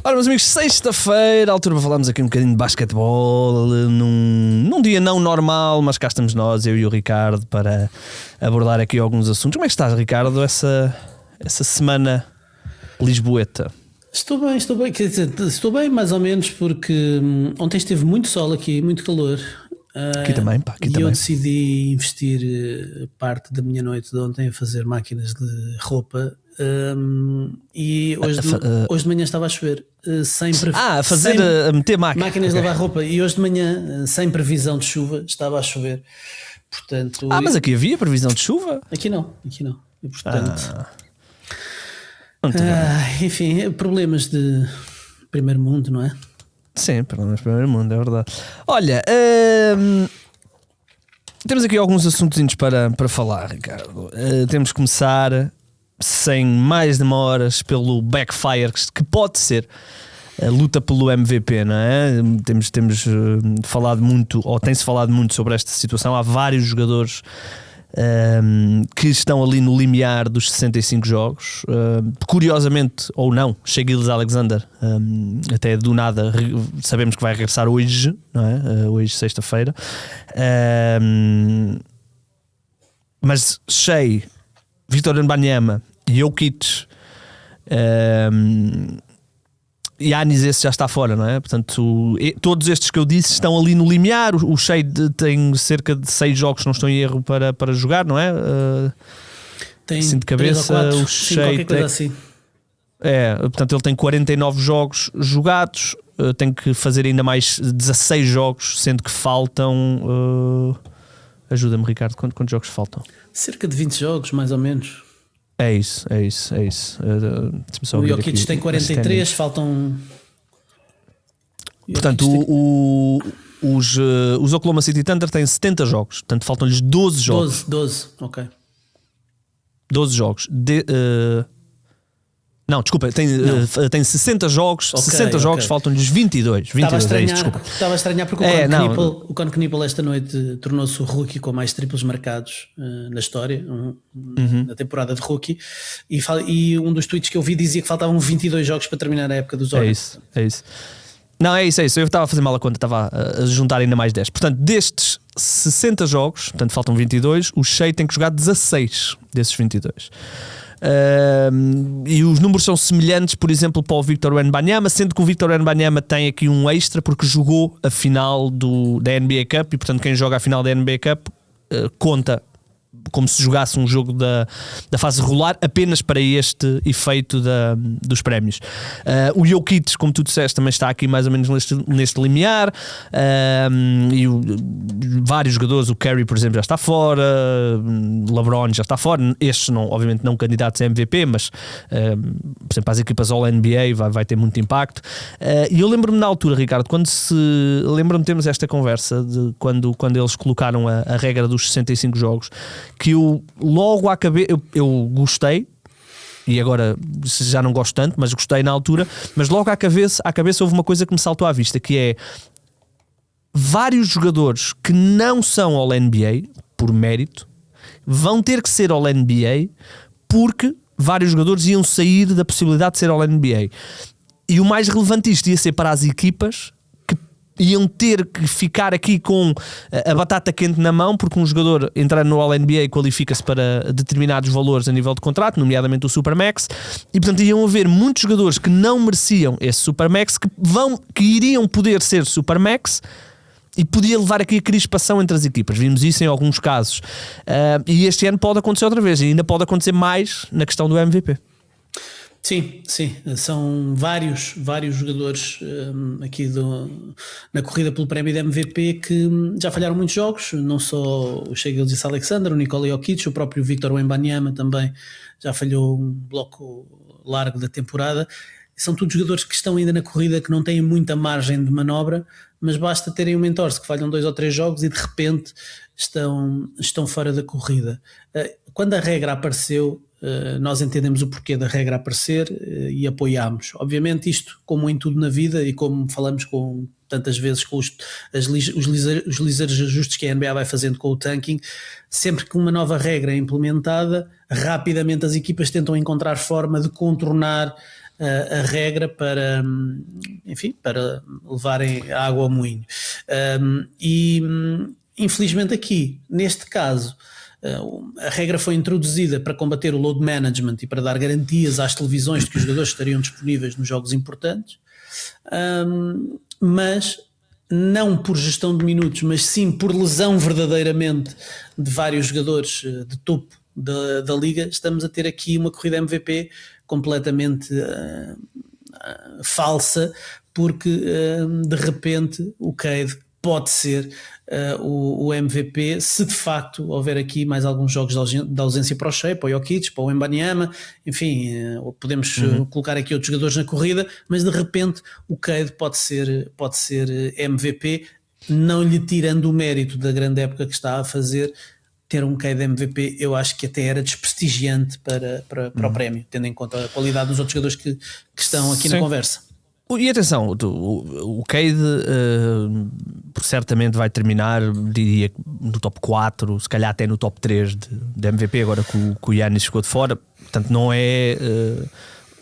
Ora, meus amigos, sexta-feira, altura para falarmos aqui um bocadinho de basquetebol, num dia não normal, mas cá estamos nós, eu e o Ricardo, para abordar aqui alguns assuntos. Como é que estás, Ricardo, essa semana lisboeta? Estou bem, quer dizer, estou bem mais ou menos, porque ontem esteve muito sol aqui, muito calor. Aqui também, pá, aqui e também. eu decidi investir parte da minha noite de ontem a fazer máquinas de roupa. E hoje de manhã estava a chover, a meter máquinas de okay. lavar roupa, e hoje de manhã, sem previsão de chuva, estava a chover. Portanto, mas aqui havia previsão de chuva? Aqui não. E portanto, enfim, problemas de primeiro mundo, não é? Sim, problemas de primeiro mundo, é verdade. Olha, temos aqui alguns assuntos para falar, Ricardo. Temos que começar, sem mais demoras, pelo backfire que pode ser a luta pelo MVP, não é? Temos falado muito, ou tem-se falado muito sobre esta situação. Há vários jogadores que estão ali no limiar dos 65 jogos. Curiosamente, ou não, Shai Gilgeous-Alexander, até do nada, sabemos que vai regressar hoje, não é? Hoje, sexta-feira. Mas Shai, Victor Wembanyama, Jokic, Giannis, esse já está fora, não é? Portanto, todos estes que eu disse estão ali no limiar. O Shai tem cerca de 6 jogos, se não estou em erro, para jogar, não é? Tem assim de cabeça, 3 ou 4, o Shai tem, assim. Portanto, ele tem 49 jogos jogados, tem que fazer ainda mais 16 jogos, sendo que faltam. Ajuda-me, Ricardo, quantos jogos faltam? Cerca de 20 jogos, mais ou menos. É isso. O Jokic tem 43, faltam. Portanto, os Oklahoma City Thunder têm 70 jogos, portanto faltam-lhes 12 jogos. 12, ok. 12 jogos. Não, desculpa, tem 60 jogos, okay, 60 jogos, faltam-lhes 22. Estava a estranhar porque o Con Knippel esta noite tornou-se o rookie com mais triplos marcados na história, na temporada de rookie, e um dos tweets que eu vi dizia que faltavam 22 jogos para terminar a época dos Hornets. É isso. Não, é isso. Eu estava a fazer mal a conta, estava a juntar ainda mais 10. Portanto, destes 60 jogos, portanto faltam 22, o Shai tem que jogar 16 desses 22. E os números são semelhantes, por exemplo, para o Victor Wembanyama, sendo que o Victor Wembanyama tem aqui um extra porque jogou a final da NBA Cup e, portanto, quem joga a final da NBA Cup conta como se jogasse um jogo da fase regular apenas para este efeito dos prémios. O Jokic, como tu disseste, também está aqui mais ou menos neste limiar, e vários jogadores, o Curry, por exemplo, já está fora, LeBron já está fora, estes não, obviamente não candidatos a MVP, mas por exemplo as equipas All-NBA vai ter muito impacto. E eu lembro-me na altura, Ricardo, lembro-me de termos esta conversa de quando eles colocaram a regra dos 65 jogos, que eu logo acabei, eu gostei, e agora já não gosto tanto, mas gostei na altura, mas logo à cabeça houve uma coisa que me saltou à vista, que é vários jogadores que não são All-NBA por mérito vão ter que ser All-NBA porque vários jogadores iam sair da possibilidade de ser All-NBA, e o mais relevante isto ia ser para as equipas iam ter que ficar aqui com a batata quente na mão, porque um jogador entrando no All-NBA qualifica-se para determinados valores a nível de contrato, nomeadamente o Supermax, e portanto iam haver muitos jogadores que não mereciam esse Supermax, que iriam poder ser Supermax, e podia levar aqui a crispação entre as equipas. Vimos isso em alguns casos, e este ano pode acontecer outra vez, e ainda pode acontecer mais na questão do MVP. Sim, são vários jogadores aqui na corrida pelo prémio de MVP que já falharam muitos jogos, não só o Shai Gilgeous-Alexander, o Nikola Jokic, o próprio Victor Wembanyama também já falhou um bloco largo da temporada. São todos jogadores que estão ainda na corrida, que não têm muita margem de manobra, mas basta terem um mentor que falham 2 ou 3 jogos e de repente estão fora da corrida. Quando a regra apareceu, nós entendemos o porquê da regra aparecer e apoiámos. Obviamente isto, como em tudo na vida e como falamos tantas vezes com os ligeiros ajustes que a NBA vai fazendo com o tanking, sempre que uma nova regra é implementada, rapidamente as equipas tentam encontrar forma de contornar a regra para, enfim, para levarem a água ao moinho. Infelizmente aqui, neste caso, a regra foi introduzida para combater o load management e para dar garantias às televisões de que os jogadores estariam disponíveis nos jogos importantes, mas não por gestão de minutos, mas sim por lesão verdadeiramente de vários jogadores de topo da liga. Estamos a ter aqui uma corrida MVP completamente falsa, porque de repente o Cade pode ser o MVP se de facto houver aqui mais alguns jogos de ausência para o Shea, para o Jokic, para o Wembanyama, enfim, podemos colocar aqui outros jogadores na corrida, mas de repente o Cade pode ser MVP, não lhe tirando o mérito da grande época que está a fazer. Ter um Cade MVP eu acho que até era desprestigiante para o prémio, tendo em conta a qualidade dos outros jogadores que estão aqui na conversa. E atenção, o Cade certamente vai terminar, diria, no top 4, se calhar até no top 3 de MVP, agora que o Giannis ficou de fora. Portanto, não é,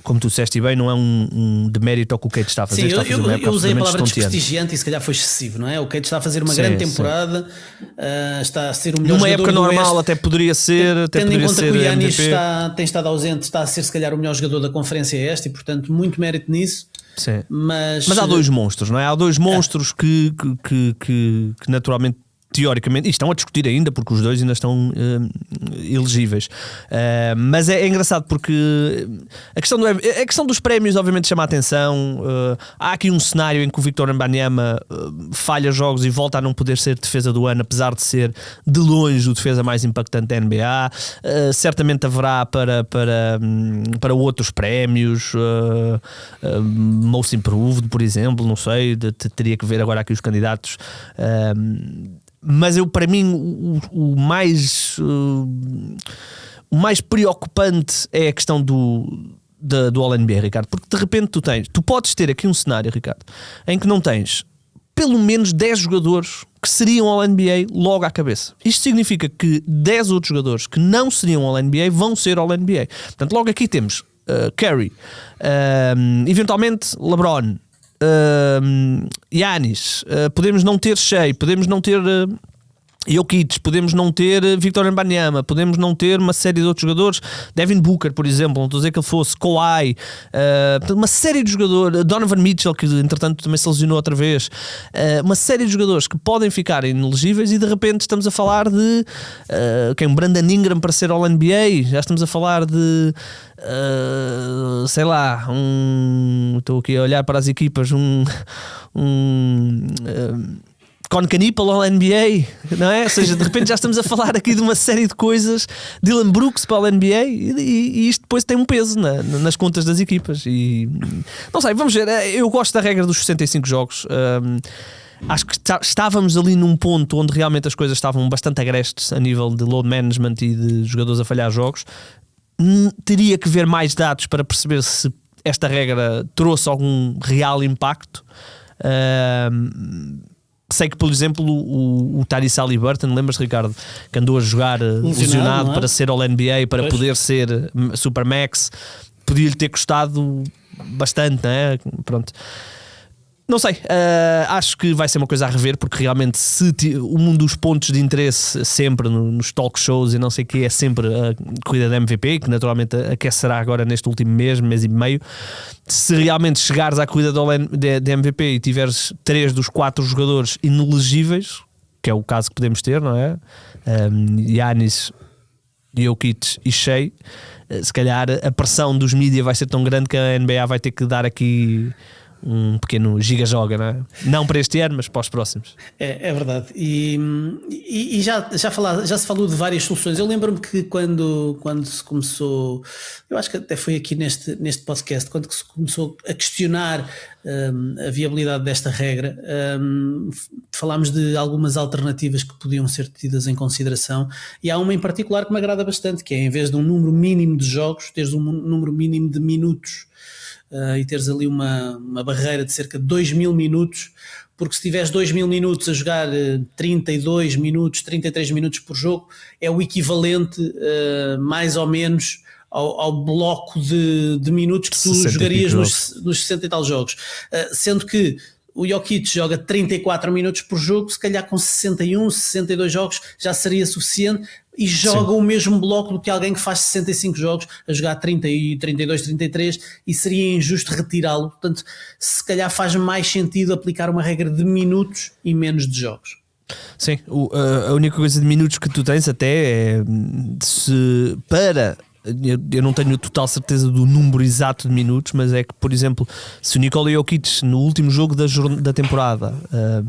como tu disseste bem, não é um demérito ao que o Cade está a fazer. Sim, eu usei a palavra desprestigiante e se calhar foi excessivo, não é? O Cade está a fazer uma grande temporada, está a ser o melhor numa jogador época normal, até poderia ser. Tendo em conta que o Giannis tem estado ausente, está a ser se calhar o melhor jogador da conferência e portanto muito mérito nisso. Sim. Mas há dois monstros, não é? Há dois monstros que naturalmente, teoricamente, e estão a discutir ainda porque os dois ainda estão elegíveis, mas é engraçado porque a questão dos prémios obviamente chama a atenção. Há aqui um cenário em que o Victor Wembanyama falha jogos e volta a não poder ser defesa do ano, apesar de ser de longe o defesa mais impactante da NBA. Certamente haverá para outros prémios, Most Improved, por exemplo, não sei, teria que ver agora aqui os candidatos. Mas para mim o mais preocupante é a questão do All-NBA, Ricardo, porque de repente tu podes ter aqui um cenário, Ricardo, em que não tens pelo menos 10 jogadores que seriam All-NBA logo à cabeça. Isto significa que 10 outros jogadores que não seriam All-NBA vão ser All-NBA. Portanto, logo aqui temos Curry, eventualmente LeBron, Giannis, podemos não ter Shea, podemos não ter Jokic, podemos não ter Victor Wembanyama, podemos não ter uma série de outros jogadores, Devin Booker, por exemplo, não estou a dizer que ele fosse, Kawhi, uma série de jogadores, Donovan Mitchell, que entretanto também se lesionou outra vez, uma série de jogadores que podem ficar inelegíveis, e de repente estamos a falar de Brandon Ingram para ser All-NBA, já estamos a falar de sei lá, estou aqui a olhar para as equipas, Con Canipal ao NBA, não é? Ou seja, de repente já estamos a falar aqui de uma série de coisas, Dylan Brooks para o NBA, e isto depois tem um peso nas contas das equipas. E não sei, vamos ver. Eu gosto da regra dos 65 jogos. Acho que estávamos ali num ponto onde realmente as coisas estavam bastante agrestes a nível de load management e de jogadores a falhar jogos. Teria que ver mais dados para perceber se esta regra trouxe algum real impacto. Sei que, por exemplo, o Tyrese Haliburton, lembras-te, Ricardo, que andou a jogar lesionado para ser All-NBA, para poder ser Supermax, podia-lhe ter custado bastante, não é? Pronto. Não sei, acho que vai ser uma coisa a rever, porque realmente um dos pontos de interesse sempre nos talk shows e não sei o que é sempre a corrida da MVP, que naturalmente aquecerá agora neste último mês e meio. Se realmente chegares à corrida da MVP e tiveres 3 dos 4 jogadores inelegíveis, que é o caso que podemos ter, não é? Giannis, Jokic e Shea, se calhar a pressão dos mídias vai ser tão grande que a NBA vai ter que dar aqui um pequeno giga-joga, não é? Não para este ano, mas para os próximos. É verdade. E já se falou de várias soluções. Eu lembro-me que quando se começou, eu acho que até foi aqui neste podcast, quando se começou a questionar a viabilidade desta regra, falámos de algumas alternativas que podiam ser tidas em consideração, e há uma em particular que me agrada bastante, que é, em vez de um número mínimo de jogos, teres um número mínimo de minutos. E teres ali uma barreira de cerca de 2.000 minutos, porque se tiveres 2.000 minutos a jogar 32 minutos, 33 minutos por jogo, é o equivalente mais ou menos ao bloco de minutos que tu jogarias nos 60 e tal jogos. Sendo que o Jokic joga 34 minutos por jogo, se calhar com 61, 62 jogos já seria suficiente, e joga o mesmo bloco do que alguém que faz 65 jogos a jogar 30 e 32, 33, e seria injusto retirá-lo. Portanto, se calhar faz mais sentido aplicar uma regra de minutos e menos de jogos. Sim, a única coisa de minutos que tu tens até é se para... Eu não tenho total certeza do número exato de minutos, mas é que, por exemplo, se o Nikola Jokic no último jogo da temporada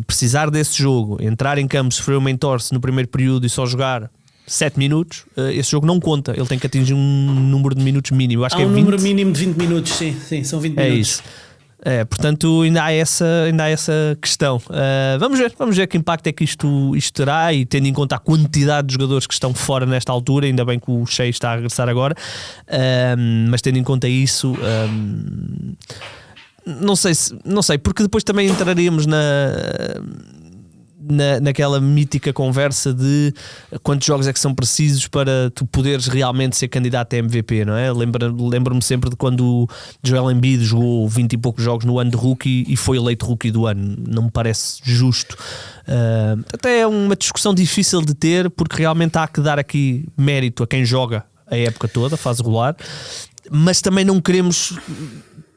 precisar desse jogo, entrar em campo, sofrer uma entorse no primeiro período e só jogar 7 minutos, esse jogo não conta. Ele tem que atingir um número de minutos mínimo. Acho que é 20. Número mínimo de 20 minutos, sim, são 20 minutos. É isso. Portanto, ainda há essa questão. Vamos ver que impacto é que isto terá, e tendo em conta a quantidade de jogadores que estão fora nesta altura, ainda bem que o Shea está a regressar agora, mas tendo em conta isso, não sei, porque depois também entraríamos naquela mítica conversa de quantos jogos é que são precisos para tu poderes realmente ser candidato a MVP, não é? Lembro-me sempre de quando o Joel Embiid jogou 20 e poucos jogos no ano de rookie e foi eleito rookie do ano. Não me parece justo. Até é uma discussão difícil de ter, porque realmente há que dar aqui mérito a quem joga a época toda, fase regular, mas também não queremos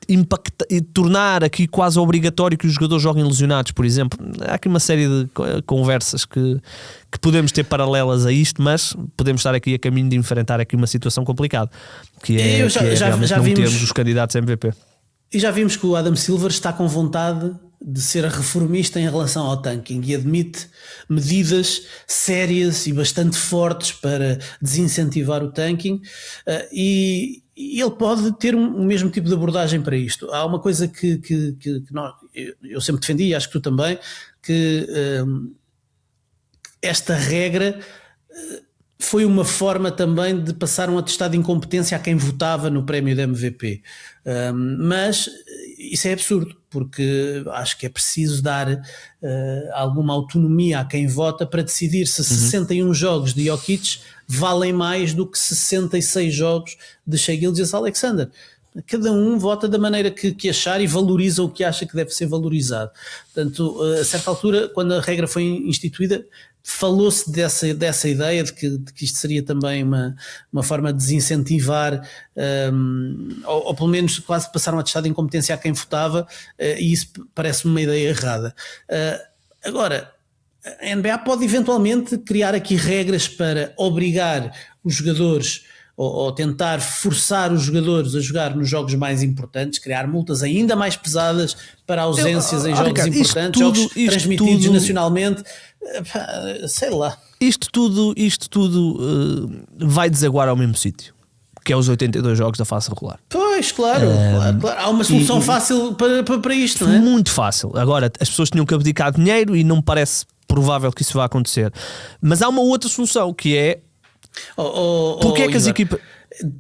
e tornar aqui quase obrigatório que os jogadores joguem lesionados, por exemplo. Há aqui uma série de conversas que podemos ter paralelas a isto, mas podemos estar aqui a caminho de enfrentar aqui uma situação complicada, que é realmente não termos os candidatos a MVP. E já vimos que o Adam Silver está com vontade de ser reformista em relação ao tanking e admite medidas sérias e bastante fortes para desincentivar o tanking, e ele pode ter o mesmo tipo de abordagem para isto. Há uma coisa que eu sempre defendi, e acho que tu também, que esta regra foi uma forma também de passar um atestado de incompetência a quem votava no prémio de MVP. Mas isso é absurdo, porque acho que é preciso dar alguma autonomia a quem vota para decidir se 61 jogos de Jokic valem mais do que 66 jogos de Shai Gilgeous-Alexander. Cada um vota da maneira que achar e valoriza o que acha que deve ser valorizado. Portanto, a certa altura, quando a regra foi instituída, falou-se dessa ideia de que isto seria também uma forma de desincentivar, ou pelo menos quase passar um atestado de incompetência a quem votava, e isso parece-me uma ideia errada. Agora, a NBA pode eventualmente criar aqui regras para obrigar os jogadores, ou tentar forçar os jogadores a jogar nos jogos mais importantes, criar multas ainda mais pesadas para ausências em jogos Ricardo, importantes, jogos transmitidos nacionalmente, sei lá. Isto tudo vai desaguar ao mesmo sítio, que é os 82 jogos da fase regular. Pois, claro. Há uma solução fácil para isto, não é? Muito fácil. Agora, as pessoas tinham que abdicar dinheiro e não me parece provável que isso vá acontecer. Mas há uma outra solução, que é porque é que as equipas...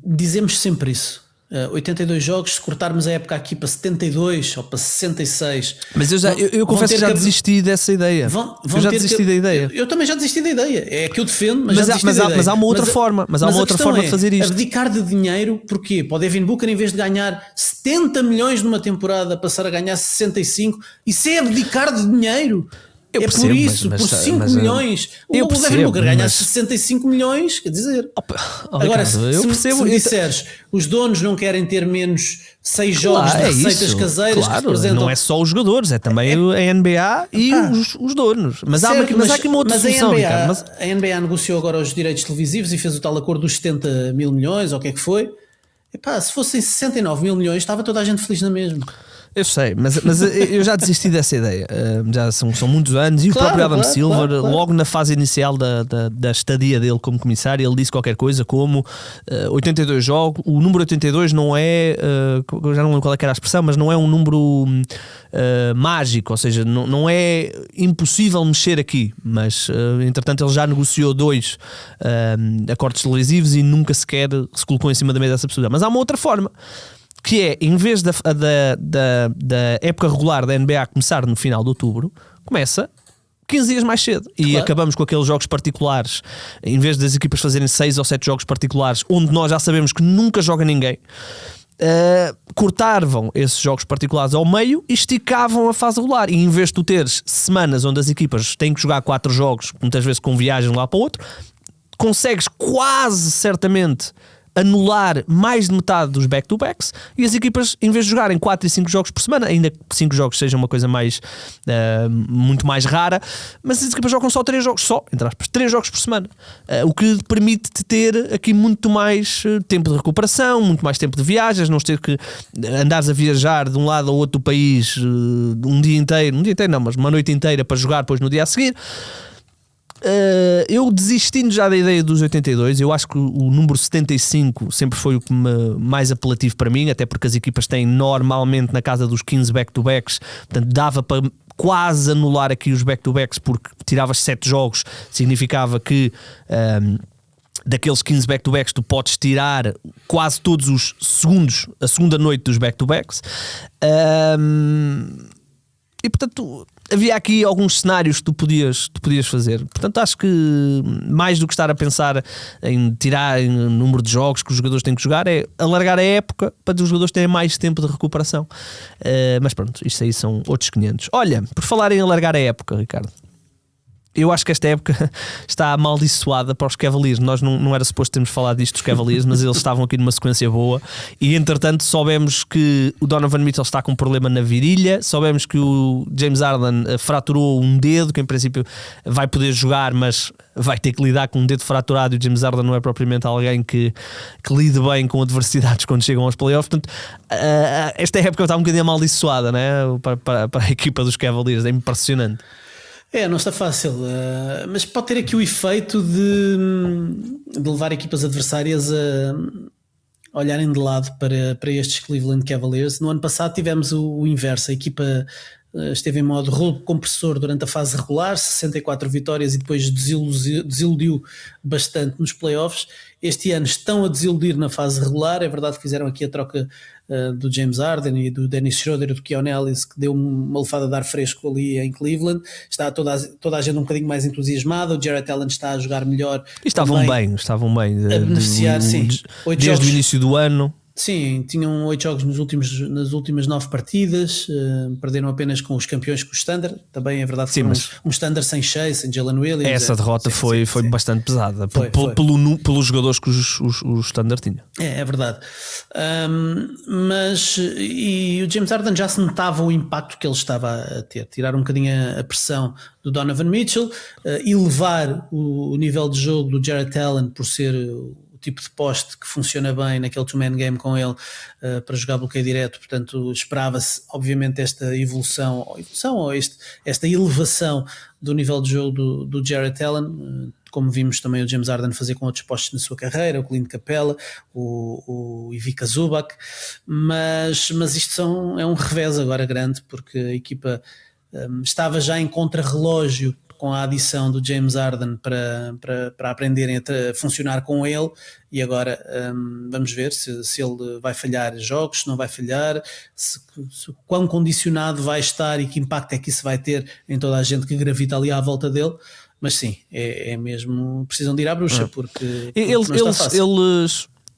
Dizemos sempre isso. 82 jogos, se cortarmos a época aqui para 72 ou para 66. Mas eu confesso que já desisti dessa ideia. Eu já desisti da ideia. Eu também já desisti da ideia. É que eu defendo, mas há uma outra forma. Mas há uma outra forma de fazer isto. Abdicar de dinheiro, porquê? Para o Devin Booker, em vez de ganhar 70 milhões numa temporada, passar a ganhar 65. Isso é abdicar de dinheiro. Eu percebo, por isso, por 5 milhões, o Devin Booker ganha 65 milhões, quer dizer. Agora, se me disseres, os donos não querem ter menos 6 jogos de receitas caseiras, claro, que representam... não é só os jogadores, é também a NBA e os donos. Mas há aqui uma outra solução, Ricardo. A NBA negociou agora os direitos televisivos e fez o tal acordo dos 70 mil milhões, ou o que é que foi. Se fossem 69 mil milhões, estava toda a gente feliz na mesma. Eu sei, mas eu já desisti dessa ideia. Já são muitos anos. E o próprio Adam Silver, logo na fase inicial da estadia dele como comissário, ele disse qualquer coisa como 82 jogos. O número 82 não é, já não lembro qual é que era a expressão, mas não é um número mágico, ou seja, não é impossível mexer aqui. Mas entretanto ele já negociou 2 acordos televisivos e nunca sequer se colocou em cima da mesa dessa possibilidade. Mas há uma outra forma, que é, em vez da época regular da NBA começar no final de outubro, começa 15 dias mais cedo. E claro, acabamos com aqueles jogos particulares, em vez das equipas fazerem 6 ou 7 jogos particulares, onde nós já sabemos que nunca joga ninguém. Cortavam esses jogos particulares ao meio e esticavam a fase regular. E em vez de tu teres semanas onde as equipas têm que jogar 4 jogos, muitas vezes com viagem de um lado para o outro, consegues quase certamente anular mais de metade dos back-to-backs, e as equipas, em vez de jogarem 4 e 5 jogos por semana, ainda que 5 jogos seja uma coisa mais muito mais rara, mas as equipas jogam só 3 jogos, entre aspas, 3 jogos por semana, o que permite-te ter aqui muito mais tempo de recuperação, muito mais tempo de viagens, não ter que andares a viajar de um lado ao outro do país um dia inteiro não, mas uma noite inteira para jogar depois no dia a seguir. Eu desistindo já da ideia dos 82, eu acho que o número 75 sempre foi o que mais apelativo para mim, até porque as equipas têm normalmente na casa dos 15 back-to-backs, portanto dava para quase anular aqui os back-to-backs, porque tiravas 7 jogos, significava que daqueles 15 back-to-backs tu podes tirar quase todos os segundos, a segunda noite dos back-to-backs. E portanto havia aqui alguns cenários que tu podias fazer. Portanto acho que mais do que estar a pensar em tirar o número de jogos que os jogadores têm que jogar, é alargar a época para os jogadores terem mais tempo de recuperação. Mas pronto, isto aí são outros 500. Olha, por falar em alargar a época, Ricardo, eu acho que esta época está amaldiçoada para os Cavaliers. Nós não era suposto termos falado disto dos Cavaliers, mas eles estavam aqui numa sequência boa. E entretanto soubemos que o Donovan Mitchell está com um problema na virilha. Soubemos que o James Harden fraturou um dedo, que em princípio vai poder jogar, mas vai ter que lidar com um dedo fraturado. E o James Harden não é propriamente alguém que lide bem com adversidades quando chegam aos playoffs. Portanto, esta época está um bocadinho amaldiçoada, né? para a equipa dos Cavaliers. É impressionante. Não está fácil, mas pode ter aqui o efeito de levar equipas adversárias a olharem de lado para estes Cleveland Cavaliers. No ano passado tivemos o inverso, a equipa esteve em modo rolo compressor durante a fase regular, 64 vitórias, e depois desiludiu bastante nos playoffs. Este ano estão a desiludir na fase regular. É verdade que fizeram aqui a troca do James Harden e do Dennis Schroeder e do Keon Ellis, que deu uma lefada de ar fresco ali em Cleveland. Está toda a gente um bocadinho mais entusiasmada. O Jarrett Allen está a jogar melhor. E estavam bem a beneficiar, sim. Desde o início do ano. Sim, tinham 8 jogos nas últimas 9 partidas, perderam apenas com os campeões, com o Standard. Também é verdade que foi um Standard sem Shea, sem Jalen Williams. Essa derrota foi bastante pesada pelos jogadores que o Standard tinha. É verdade. Mas e o James Harden já se notava o impacto que ele estava a ter. Tirar um bocadinho a pressão do Donovan Mitchell, elevar o nível de jogo do Jarrett Allen por ser o tipo de poste que funciona bem naquele two-man game com ele, para jogar bloqueio direto. Portanto, esperava-se obviamente esta evolução ou esta elevação do nível de jogo do Jarrett Allen, como vimos também o James Harden fazer com outros postes na sua carreira, o Clint Capella, o Ivica Zubac, mas isto é um revés agora grande, porque a equipa estava já em contrarrelógio com a adição do James Harden para aprenderem a funcionar com ele, e agora vamos ver se ele vai falhar jogos, se não vai falhar, se quão condicionado vai estar e que impacto é que isso vai ter em toda a gente que gravita ali à volta dele. Mas sim, é mesmo, precisam de ir à bruxa, porque não está fácil.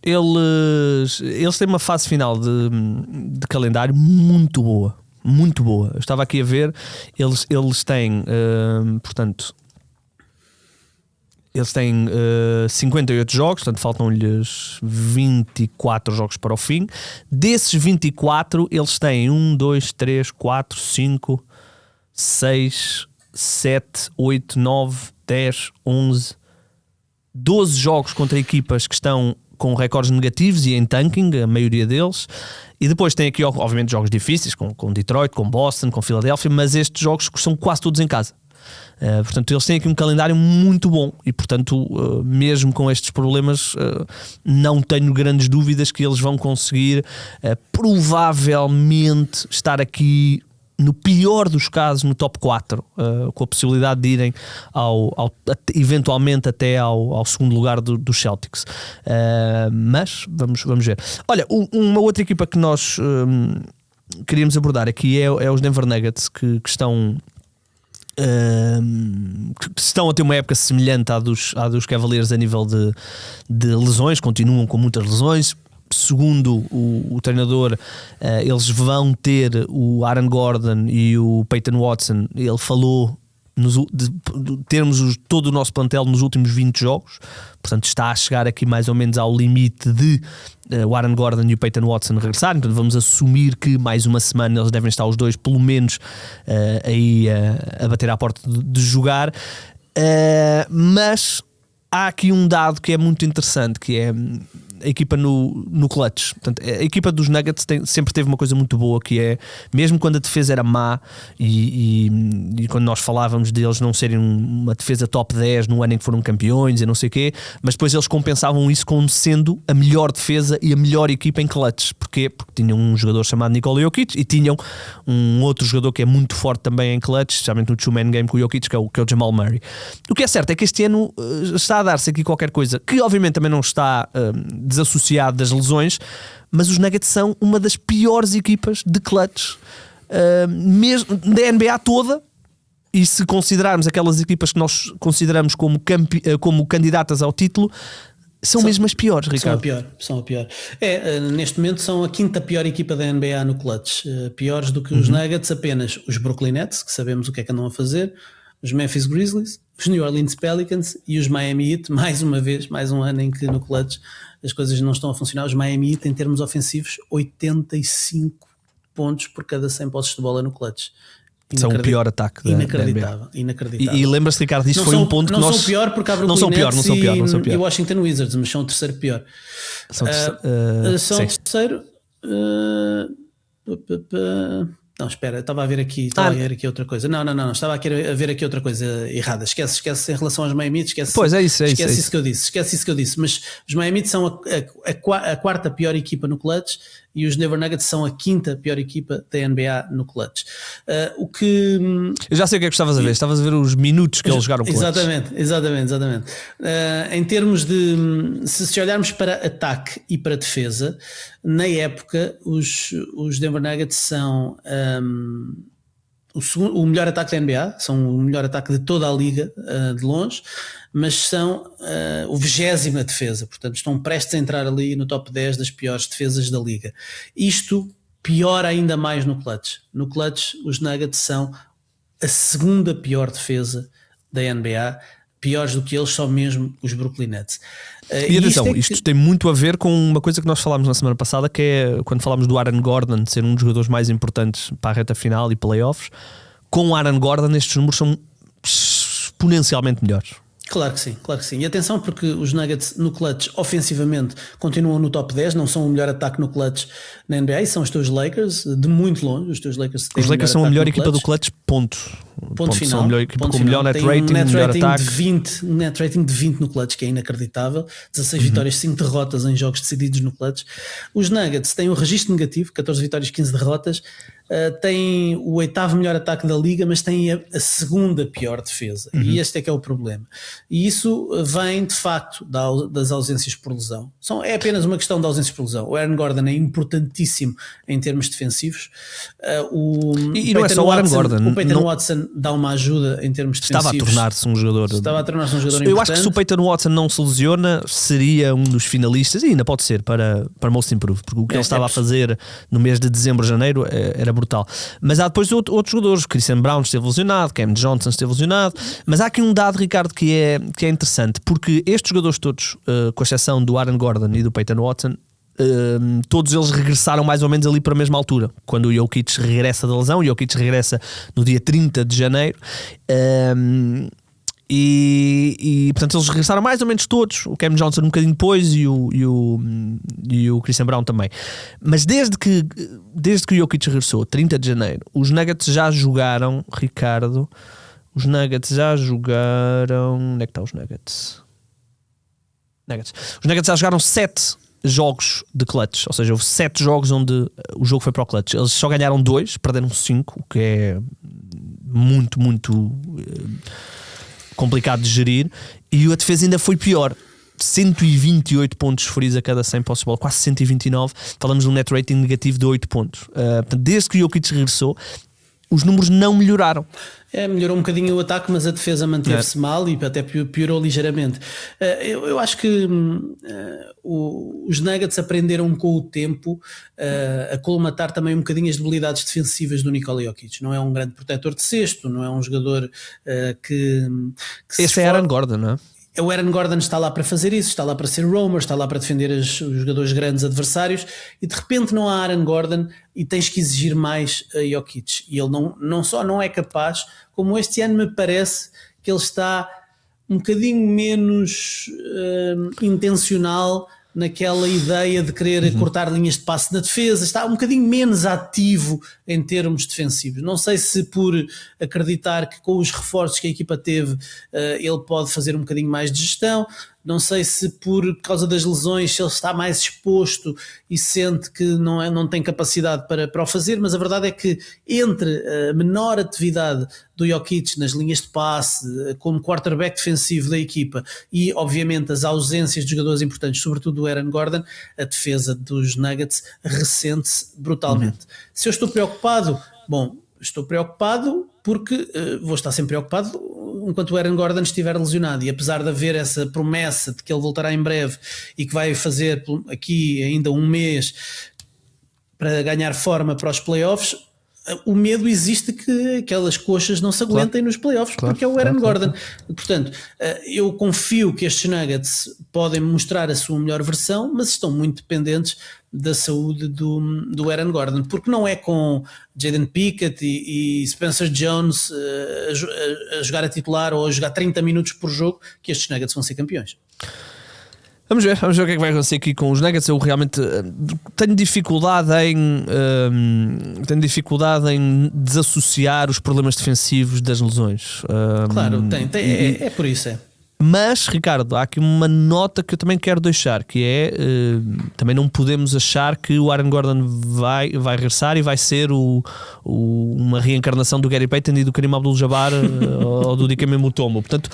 Eles têm uma fase final de calendário muito boa. Muito boa. Eu estava aqui a ver, eles têm, portanto, eles têm 58 jogos, portanto faltam-lhes 24 jogos para o fim. Desses 24, eles têm 1, 2, 3, 4, 5, 6, 7, 8, 9, 10, 11, 12 jogos contra equipas que estão com recordes negativos e em tanking, a maioria deles. E depois tem aqui, obviamente, jogos difíceis, com Detroit, com Boston, com Filadélfia, mas estes jogos são quase todos em casa. Portanto, eles têm aqui um calendário muito bom e, portanto, mesmo com estes problemas, não tenho grandes dúvidas que eles vão conseguir provavelmente estar aqui, no pior dos casos, no top 4, com a possibilidade de irem eventualmente até ao segundo lugar dos Celtics. Mas vamos ver. Olha, uma outra equipa que nós queríamos abordar aqui é os Denver Nuggets, que estão que estão a ter uma época semelhante à dos Cavaliers a nível de lesões, continuam com muitas lesões. Segundo o treinador, eles vão ter o Aaron Gordon e o Peyton Watson. Ele falou de termos todo o nosso plantel nos últimos 20 jogos, portanto está a chegar aqui mais ou menos ao limite de o Aaron Gordon e o Peyton Watson regressarem. Então vamos assumir que mais uma semana eles devem estar os dois pelo menos aí a bater à porta de jogar, mas há aqui um dado que é muito interessante, que é a equipa no clutch. Portanto, a equipa dos Nuggets sempre teve uma coisa muito boa, que é, mesmo quando a defesa era má e quando nós falávamos deles não serem uma defesa top 10 no ano em que foram campeões e não sei o quê, mas depois eles compensavam isso com sendo a melhor defesa e a melhor equipa em clutch. Porquê? Porque tinham um jogador chamado Nikola Jokic e tinham um outro jogador que é muito forte também em clutch, especialmente no two-man game com o Jokic, que é o Jamal Murray. O que é certo é que este ano está a dar-se aqui qualquer coisa que obviamente também não está desassociado das lesões, mas os Nuggets são uma das piores equipas de clutch mesmo da NBA toda, e se considerarmos aquelas equipas que nós consideramos como candidatas ao título, são mesmo as piores, Ricardo. São a pior. Neste momento são a quinta pior equipa da NBA no clutch, piores do que os Nuggets apenas os Brooklyn Nets, que sabemos o que é que andam a fazer, os Memphis Grizzlies, os New Orleans Pelicans e os Miami Heat, mais uma vez, mais um ano em que no clutch as coisas não estão a funcionar. Os Miami Heat, em termos ofensivos, 85 pontos por cada 100 posses de bola no clutch. São o pior ataque da Inacreditável. E lembra-se, Ricardo, isso foi um ponto que nós... Não são pior porque há Brooklyn Nets e Washington Wizards, mas são o terceiro pior. São o terceiro... Não, espera, estava a ver aqui outra coisa. Não, estava a ver aqui outra coisa errada. Esquece em relação aos Miami Heat, esquece isso que eu disse. Mas os Miami Heat são a quarta pior equipa no clutch e os Denver Nuggets são a quinta pior equipa da NBA no clutch. Eu já sei o que é que estavas a ver. Estavas a ver os minutos que eles jogaram clutch. Exatamente. Em termos de... Se olharmos para ataque e para defesa, na época os Denver Nuggets são o melhor ataque da NBA, são o melhor ataque de toda a liga, de longe, mas são o 20ª defesa, portanto estão prestes a entrar ali no top 10 das piores defesas da liga. Isto piora ainda mais no clutch. No clutch os Nuggets são a segunda pior defesa da NBA, piores do que eles só mesmo os Brooklyn Nets. E atenção, isto tem muito a ver com uma coisa que nós falámos na semana passada, que é quando falámos do Aaron Gordon ser um dos jogadores mais importantes para a reta final e playoffs. Com o Aaron Gordon estes números são exponencialmente melhores. Claro que sim. E atenção, porque os Nuggets no clutch ofensivamente continuam no top 10, não são o melhor ataque no clutch na NBA, e são os teus Lakers de muito longe. Os Lakers são a melhor equipa do clutch, ponto final. São a melhor equipa com o melhor net rating, melhor ataque. Um net rating de 20 no clutch, que é inacreditável. 16 vitórias, 5 derrotas em jogos decididos no clutch. Os Nuggets têm um registro negativo, 14 vitórias, 15 derrotas. Têm o 8º melhor ataque da liga, mas têm a segunda pior defesa. E este é que é o problema. E isso vem de facto das ausências por lesão. É apenas uma questão de ausências por lesão. O Aaron Gordon é importantíssimo em termos defensivos. E não é só o Aaron Gordon. O Peyton Watson dá uma ajuda em termos defensivos. Estava a tornar-se um jogador importante. Eu acho que se o Peyton Watson não se lesiona, seria um dos finalistas, e ainda pode ser para Most Improved, porque o que ele estava a fazer no mês de dezembro, janeiro era brutal. Mas há depois outros jogadores. Christian Brown esteve lesionado, Cam Johnson esteve lesionado, mas há aqui um dado, Ricardo, que é interessante, porque estes jogadores todos, com exceção do Aaron Gordon e do Peyton Watson, todos eles regressaram mais ou menos ali para a mesma altura, quando o Jokic regressa da lesão. O Jokic regressa no dia 30 de janeiro, e portanto eles regressaram mais ou menos todos. O Cam Johnson um bocadinho depois e o Christian Brown também. Mas desde que o Jokic regressou, 30 de janeiro, os Nuggets já jogaram, Ricardo, onde é que estão os Nuggets? Os Nuggets já jogaram 7 jogos de clutch, ou seja, houve 7 jogos onde o jogo foi para o clutch. Eles só ganharam 2, perderam 5, o que é muito complicado de gerir, e a defesa ainda foi pior. 128 pontos sofridos a cada 100 posses de bola, quase 129. Falamos de um net rating negativo de 8 pontos. Desde que o Jokic regressou, os números não melhoraram. Melhorou um bocadinho o ataque, mas a defesa manteve-se mal e até piorou ligeiramente. Eu acho que os Nuggets aprenderam com o tempo a colmatar também um bocadinho as debilidades defensivas do Nikola Jokic. Não é um grande protetor de cesto, não é um jogador que esse é Aaron Gordon, não é? O Aaron Gordon está lá para fazer isso, está lá para ser roamer, está lá para defender os jogadores grandes adversários, e de repente não há Aaron Gordon e tens que exigir mais a Jokic. E ele não só não é capaz, como este ano me parece que ele está um bocadinho menos intencional naquela ideia de querer cortar linhas de passe na defesa, está um bocadinho menos ativo em termos defensivos. Não sei se por acreditar que com os reforços que a equipa teve ele pode fazer um bocadinho mais de gestão, não sei se por causa das lesões, se ele está mais exposto e sente que não tem capacidade para o fazer, mas a verdade é que entre a menor atividade do Jokic nas linhas de passe, como quarterback defensivo da equipa e obviamente as ausências de jogadores importantes, sobretudo do Aaron Gordon, a defesa dos Nuggets ressente-se brutalmente. Se eu estou preocupado, estou preocupado porque vou estar sempre preocupado enquanto o Aaron Gordon estiver lesionado, e apesar de haver essa promessa de que ele voltará em breve e que vai fazer aqui ainda um mês para ganhar forma para os playoffs, o medo existe que aquelas coxas não se aguentem nos playoffs, porque é o Aaron Gordon. Portanto, eu confio que estes Nuggets podem mostrar a sua melhor versão, mas estão muito dependentes da saúde do Aaron Gordon, porque não é com Jaden Pickett e Spencer Jones a jogar a titular ou a jogar 30 minutos por jogo que estes Nuggets vão ser campeões. Vamos ver o que é que vai acontecer aqui com os Nuggets. Eu realmente tenho dificuldade em desassociar os problemas defensivos das lesões. Claro, é por isso. Mas, Ricardo, há aqui uma nota que eu também quero deixar, que é também não podemos achar que o Aaron Gordon vai regressar e vai ser uma reencarnação do Gary Payton e do Kareem Abdul-Jabbar ou do Dikembe Mutombo. Portanto,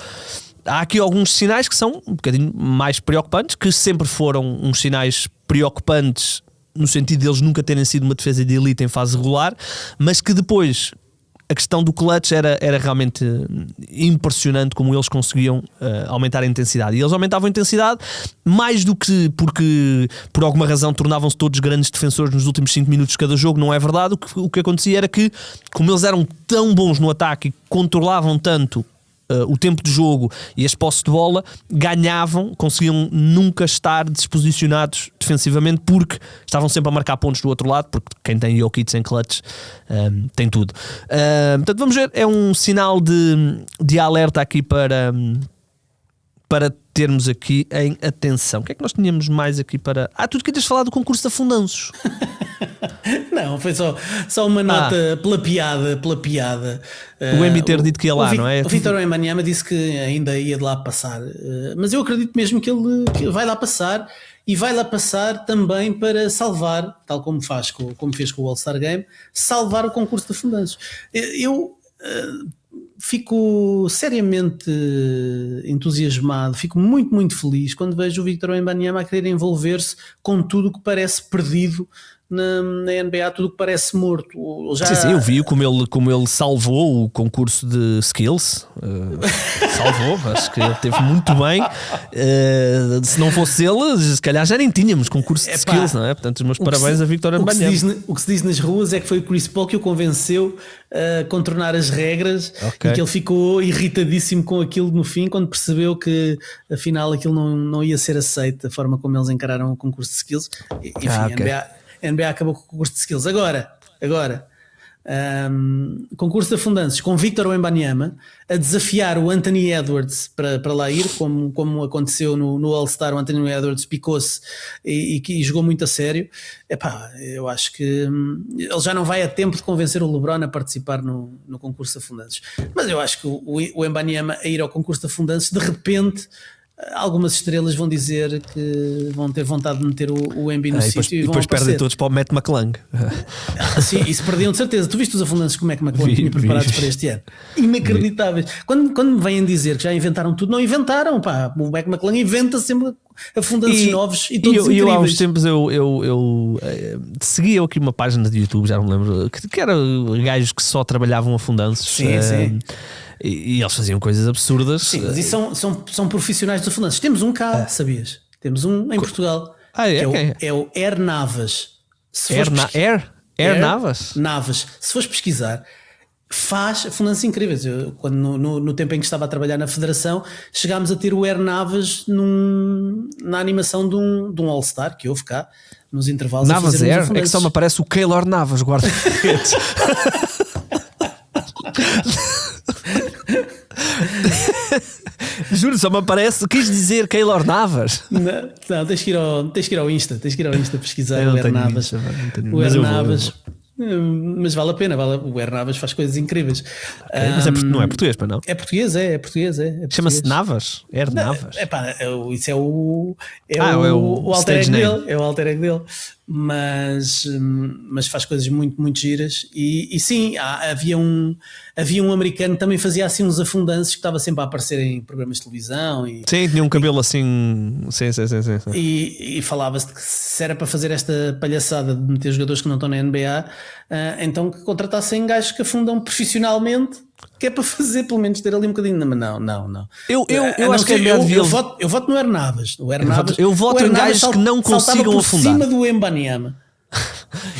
há aqui alguns sinais que são um bocadinho mais preocupantes, que sempre foram uns sinais preocupantes no sentido de eles nunca terem sido uma defesa de elite em fase regular, mas que depois a questão do clutch era realmente impressionante como eles conseguiam aumentar a intensidade. E eles aumentavam a intensidade mais do que porque por alguma razão tornavam-se todos grandes defensores nos últimos 5 minutos de cada jogo. Não é verdade. O que acontecia era que, como eles eram tão bons no ataque e controlavam tanto o tempo de jogo e as posses de bola, conseguiam nunca estar desposicionados defensivamente, porque estavam sempre a marcar pontos do outro lado, porque quem tem Jokic em clutch tem tudo. Portanto, vamos ver, é um sinal de alerta aqui para termos aqui em atenção. O que é que nós tínhamos mais aqui para... tu querias falar do concurso de afundanços. Não, foi só uma nota pela piada. O Embi ter dito que ia lá, não é? O Victor Wembanyama disse que ainda ia de lá passar, mas eu acredito mesmo que ele vai lá passar, e vai lá passar também para salvar, tal como fez com o All-Star Game, salvar o concurso de afundanços. Eu fico seriamente entusiasmado, fico muito, muito feliz quando vejo o Victor Wembanyama a querer envolver-se com tudo o que parece perdido na NBA, tudo o que parece morto. Sim, eu vi como ele salvou o concurso de skills. Salvou, acho que ele teve muito bem. Se não fosse ele, se calhar já nem tínhamos concurso de skills, não é? Portanto, os meus parabéns a Victor Wembanyama. O que se diz nas ruas é que foi o Chris Paul que o convenceu a contornar as regras, e que ele ficou irritadíssimo com aquilo no fim, quando percebeu que afinal aquilo não ia ser aceito, a forma como eles encararam o concurso de skills. Enfim, a NBA acabou com o concurso de skills. Agora concurso de afundantes com Victor Wembanyama a desafiar o Anthony Edwards para lá ir, como aconteceu no All-Star. O Anthony Edwards picou-se e jogou muito a sério. Eu acho que ele já não vai a tempo de convencer o LeBron a participar no concurso de afundantes, mas eu acho que o Wembanyama a ir ao concurso de afundantes de repente algumas estrelas vão dizer que vão ter vontade de meter o Embiid no sítio e vão depois aparecer. perdem todos para o Matt McClung. Sim, isso perdiam de certeza. Tu viste os afundantes como é que McClung tinha preparados para este ano? Inacreditáveis. Quando me vêm dizer que já inventaram tudo, não inventaram, pá. O Mac McClung inventa sempre afundantes novos e todos incríveis. Eu há uns tempos eu seguia aqui uma página de YouTube, já não me lembro, que era gajos que só trabalhavam afundantes. Sim. E eles faziam coisas absurdas. Sim, mas isso são profissionais dos afundantes. Temos um cá, sabias? Temos um em Portugal. É o Air Navas. Air Navas? Navas. Se fores pesquisar, faz afundantes incríveis. Eu, quando no tempo em que estava a trabalhar na Federação, chegámos a ter o Air Navas na animação de um All-Star que houve cá, nos intervalos. Navas Air? É que só me aparece o Keylor Navas, guarda-redes. Juro, só me aparece. Quis dizer Keylor Navas? Não, tens que ir ao Insta. Tens que ir ao Insta pesquisar o Air Navas. O Air Navas. Mas vale a pena, o Air Navas faz coisas incríveis. Okay, mas não é português, para não? É português. Chama-se Navas? Air Navas? Isso é o alter ego dele. É o alter ego dele. Mas faz coisas muito, muito giras. E sim, havia um americano que também fazia assim uns afundantes que estava sempre a aparecer em programas de televisão. Sim, tinha um cabelo assim. Sim. E falava-se que se era para fazer esta palhaçada de meter jogadores que não estão na NBA, então que contratassem gajos que afundam profissionalmente, que é para fazer pelo menos ter ali um bocadinho. Mas não. Eu acho que é melhor eu voto no Air Navas. Eu voto em gajos que não consigam afundar. Por cima do Embanyama.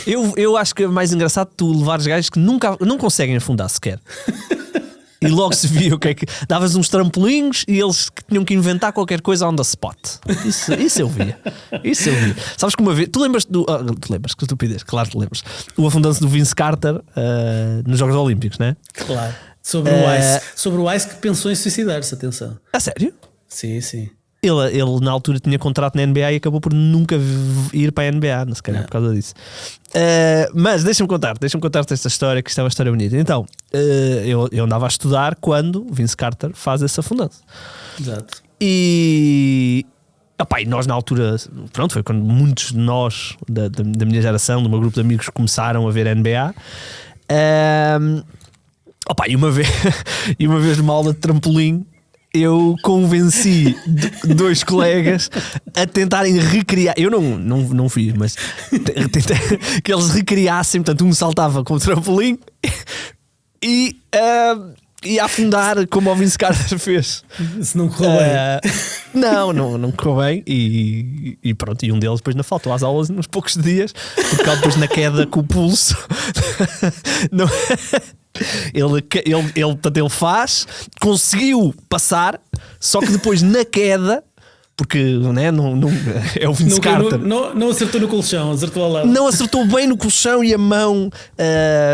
Eu acho que é mais engraçado tu levares gajos que não conseguem afundar sequer. E logo se via o que é que. Davas uns trampolinhos e eles que tinham que inventar qualquer coisa on the spot. Isso eu via. Sabes que uma vez. Tu lembras tu lembras, que estupidez, claro que lembras. O afundanço do Vince Carter nos Jogos Olímpicos, não é? Claro. Sobre o Ice que pensou em suicidar-se, atenção. A sério? Sim. Ele na altura tinha contrato na NBA e acabou por nunca ir para a NBA, se calhar por causa disso. Mas deixa-me contar-te esta história, que isto é uma história bonita. Então, eu andava a estudar quando Vince Carter faz esse afundanço. Exato. E nós na altura, pronto, foi quando muitos de nós da minha geração, do meu grupo de amigos, começaram a ver NBA. E uma vez numa aula de trampolim, eu convenci dois colegas a tentarem recriar. Eu não fiz, mas tentei que eles recriassem. Portanto, um saltava com o trampolim e a afundar como o Vince Carter fez. Se não correu bem. Não correu bem. E pronto, e um deles depois não faltou às aulas uns poucos dias, porque depois na queda com o pulso. Não. Ele conseguiu passar, só que depois na queda, porque não é o Vince Carter. Não acertou no colchão, acertou ao lado. Não acertou bem no colchão e a mão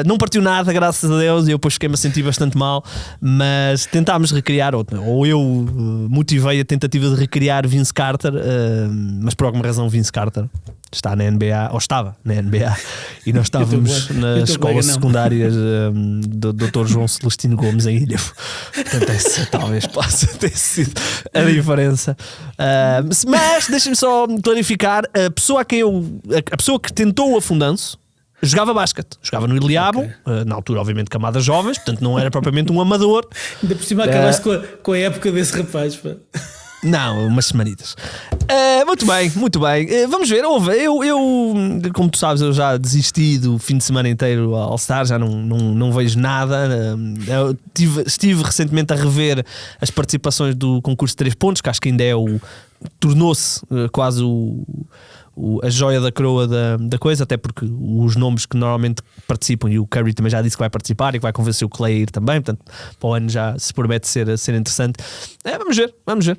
não partiu nada, graças a Deus. E eu depois fiquei-me a sentir bastante mal. Mas tentámos recriar outro. Ou eu motivei a tentativa de recriar Vince Carter, mas por alguma razão Vince Carter está na NBA, ou estava na NBA, e nós estávamos nas escolas secundárias do Dr. João Celestino Gomes em Ilha. Portanto, essa talvez possa ter sido a diferença. Mas deixem-me só clarificar: a pessoa que tentou o afundanço jogava basquete, jogava no Iliabo, na altura, obviamente, camadas jovens, portanto, não era propriamente um amador. Ainda por cima acabaste com a época desse rapaz, pá. Não, umas semanitas. Muito bem. Vamos ver. Eu, como tu sabes, eu já desisti do fim de semana inteiro ao All-Star, já não vejo nada. Estive recentemente a rever as participações do concurso de 3 pontos, que acho que ainda tornou-se quase a joia da coroa da coisa, até porque os nomes que normalmente participam, e o Curry também já disse que vai participar e que vai convencer o Clay a ir também, portanto para o ano já se promete ser interessante. Vamos ver.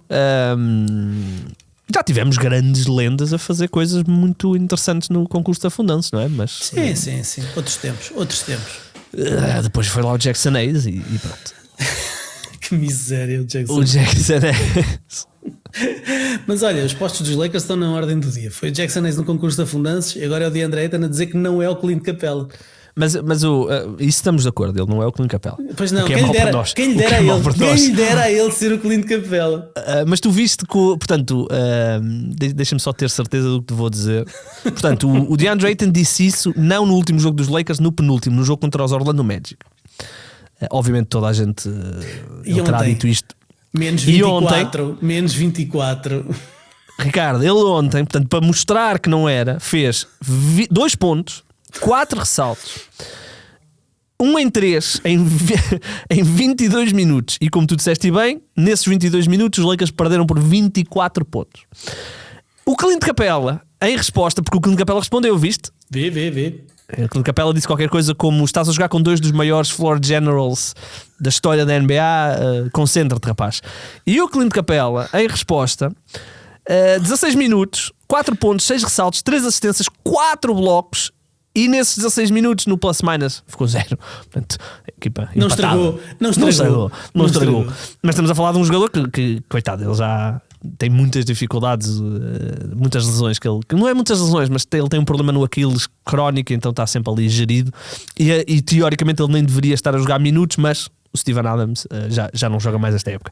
Já tivemos grandes lendas a fazer coisas muito interessantes no concurso de afundanço, não é? Mas, sim. Outros tempos. Depois foi lá o Jackson Hayes e pronto. Que miséria o Jackson Hayes. Mas olha, os postos dos Lakers estão na ordem do dia. Foi o Jackson Hayes no concurso de afundanços e agora é o DeAndre Ayton a dizer que não é o Clint Capela. Mas isso estamos de acordo, ele não é o Clint Capela. Pois não, quem lhe dera a ele ser o Clint Capela. Mas tu viste que, portanto, deixa-me só ter certeza do que te vou dizer. Portanto, o DeAndre Ayton disse isso não no último jogo dos Lakers, no penúltimo, no jogo contra os Orlando Magic. Obviamente toda a gente terá dito isto. Menos 24, menos 24. Ricardo, ele ontem, portanto, para mostrar que não era, fez 2 pontos, 4 ressaltos, 1 em 3 em 22 minutos. E como tu disseste bem, nesses 22 minutos os Lakers perderam por 24 pontos. O Clint Capela, em resposta, porque o Clint Capela respondeu, viste? Vê. O Clint Capela disse qualquer coisa como: estás a jogar com 2 dos maiores floor generals da história da NBA, concentra-te, rapaz. E o Clint Capela, em resposta, 16 minutos, 4 pontos, 6 ressaltos, 3 assistências, 4 blocos. E nesses 16 minutos no plus-minus ficou 0. Portanto, a equipa não estragou. Mas estamos a falar de um jogador que coitado, ele já tem muitas dificuldades, muitas lesões. Que não é muitas lesões, mas ele tem um problema no Aquiles crónico, então está sempre ali gerido. E teoricamente ele nem deveria estar a jogar minutos, mas o Steven Adams já não joga mais esta época.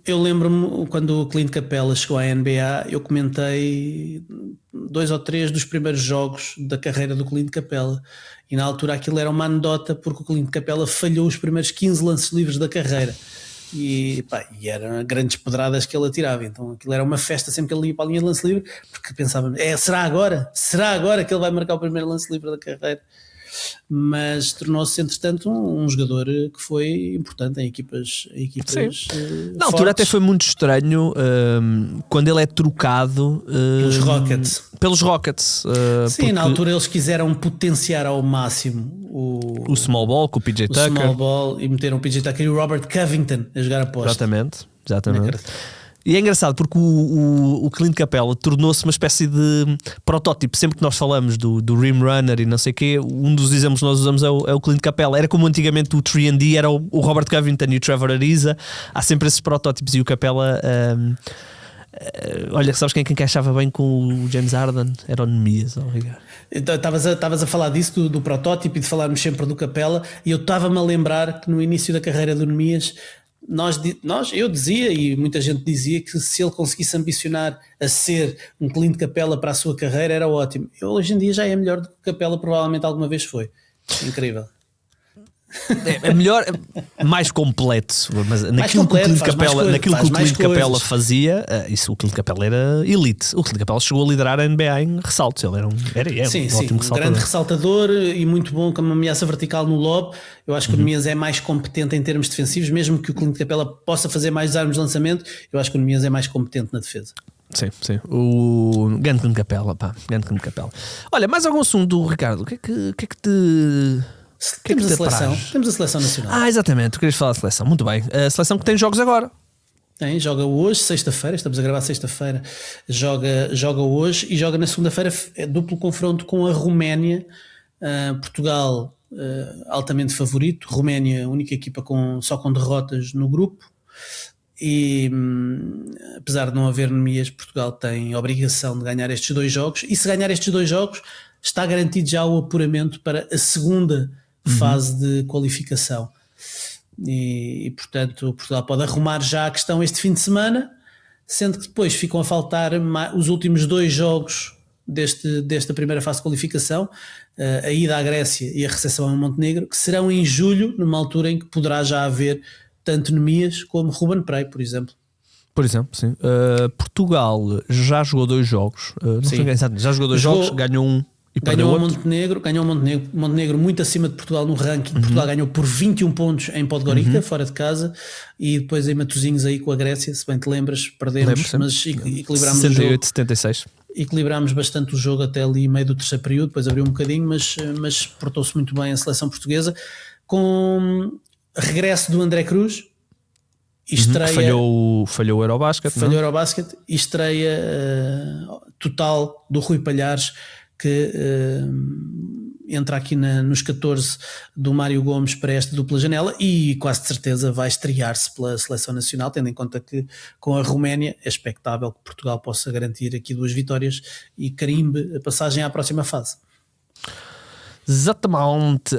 Eu lembro-me quando o Clint Capela chegou à NBA, eu comentei 2 ou 3 dos primeiros jogos da carreira do Clint Capela, e na altura aquilo era uma anedota porque o Clint Capela falhou os primeiros 15 lances livres da carreira. E eram grandes pedradas que ele atirava, então aquilo era uma festa sempre que ele ia para a linha de lance livre, porque pensava, será agora que ele vai marcar o primeiro lance livre da carreira? Mas tornou-se entretanto um jogador que foi importante em equipas na altura até foi muito estranho quando ele é trocado pelos Rockets. Sim, na altura eles quiseram potenciar ao máximo o small ball com o PJ Tucker, small ball, e meteram o PJ Tucker e o Robert Covington a jogar a posta. Exatamente. E é engraçado porque o Clint Capela tornou-se uma espécie de protótipo. Sempre que nós falamos do Rim Runner e não sei o quê, um dos exemplos que nós usamos é o Clint Capela. Era como antigamente o 3&D era o Robert Covington e o Trevor Ariza. Há sempre esses protótipos, e o Capela olha, sabes quem encaixava bem com o James Harden? Era o Nemias. Então, estavas a falar disso, do protótipo, e de falarmos sempre do Capela, e eu estava-me a lembrar que no início da carreira do Nemias eu dizia, e muita gente dizia, que se ele conseguisse ambicionar a ser um Clint Capela para a sua carreira era ótimo. Hoje em dia já é melhor do que o Capela provavelmente alguma vez foi. Incrível. É melhor, mais completo, mas naquilo que o Clint Capela fazia, o Clint Capela era elite. O Clint Capela chegou a liderar a NBA em ressaltos. Ele era um ótimo ressaltador. Grande ressaltador e muito bom com uma ameaça vertical no lob. Eu acho que o Nemias é mais competente em termos defensivos, mesmo que o Clint Capela possa fazer mais desarmes de lançamento. Eu acho que o Nemias é mais competente na defesa. Sim. O grande Clint Capela, Olha, mais algum assunto, Ricardo? O que é que te... Temos a seleção nacional. Exatamente, tu querias falar da seleção. Muito bem. A seleção que tem jogos agora. Joga hoje, sexta-feira. Estamos a gravar sexta-feira. Joga hoje e joga na segunda-feira. É duplo confronto com a Roménia. Portugal altamente favorito. Roménia, única equipa só com derrotas no grupo. E apesar de não haver Nemias, Portugal tem a obrigação de ganhar estes 2 jogos. E se ganhar estes 2 jogos, está garantido já o apuramento para a segunda fase de qualificação. E portanto Portugal pode arrumar já a questão este fim de semana, sendo que depois ficam a faltar os últimos 2 jogos desta primeira fase de qualificação, a ida à Grécia e a recepção a Montenegro, que serão em julho, numa altura em que poderá já haver tanto Nemias como Ruben Prey, por exemplo. Por exemplo, sim. Portugal já jogou 2 jogos. Já jogou 2 jogos, ganhou um. Ganhou o Montenegro muito acima de Portugal no ranking. Portugal ganhou por 21 pontos em Podgorica, fora de casa, e depois em Matosinhos aí com a Grécia, se bem te lembras, perdemos, mas equilibramos 68, 76. Equilibramos bastante o jogo até ali meio do terceiro período, depois abriu um bocadinho, mas portou-se muito bem a seleção portuguesa, com regresso do André Cruz. Estreia, falhou o Eurobasket. Falhou o Eurobasket. E estreia total do Rui Palhares, que entra aqui nos 14 do Mário Gomes para esta dupla janela, e quase de certeza vai estrear-se pela seleção nacional, tendo em conta que com a Roménia é expectável que Portugal possa garantir aqui 2 vitórias e carimbe a passagem à próxima fase. Exatamente.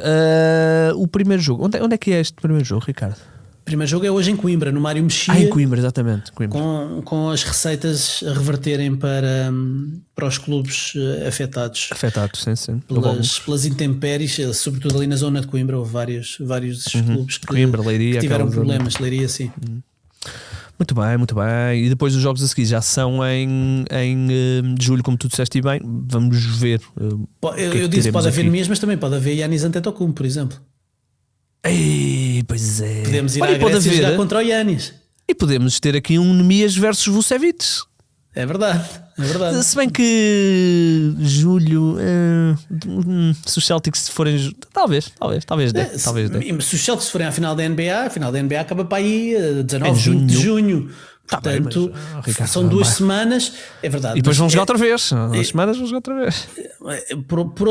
O primeiro jogo. Onde é que é este primeiro jogo, Ricardo? O primeiro jogo é hoje em Coimbra, no Mário Mexia. Em Coimbra, exatamente. Coimbra. Com as receitas a reverterem para os clubes afetados. Afetados, sim. Pelas intempéries, sobretudo ali na zona de Coimbra, houve vários desses clubes que, Coimbra, Leiria, que tiveram problemas. Leiria, sim. Muito bem. E depois os jogos a seguir já são em julho, como tu disseste bem. Vamos ver. Eu disse pode haver Nemias, mas também pode haver Yanis Antetokounmpo, por exemplo. Ei, pois é. Podemos ir à Grécia jogar contra o Yanis. E podemos ter aqui um Nemias versus Vucevic. É verdade. Se bem que julho, se os Celtics forem, talvez dê. Se os Celtics forem à final da NBA, a final da NBA acaba para aí 19, 20 de junho. Portanto, Ricardo, são 2 semanas, é verdade. E depois vão jogar outra vez. Nas semanas vão jogar outra vez. Por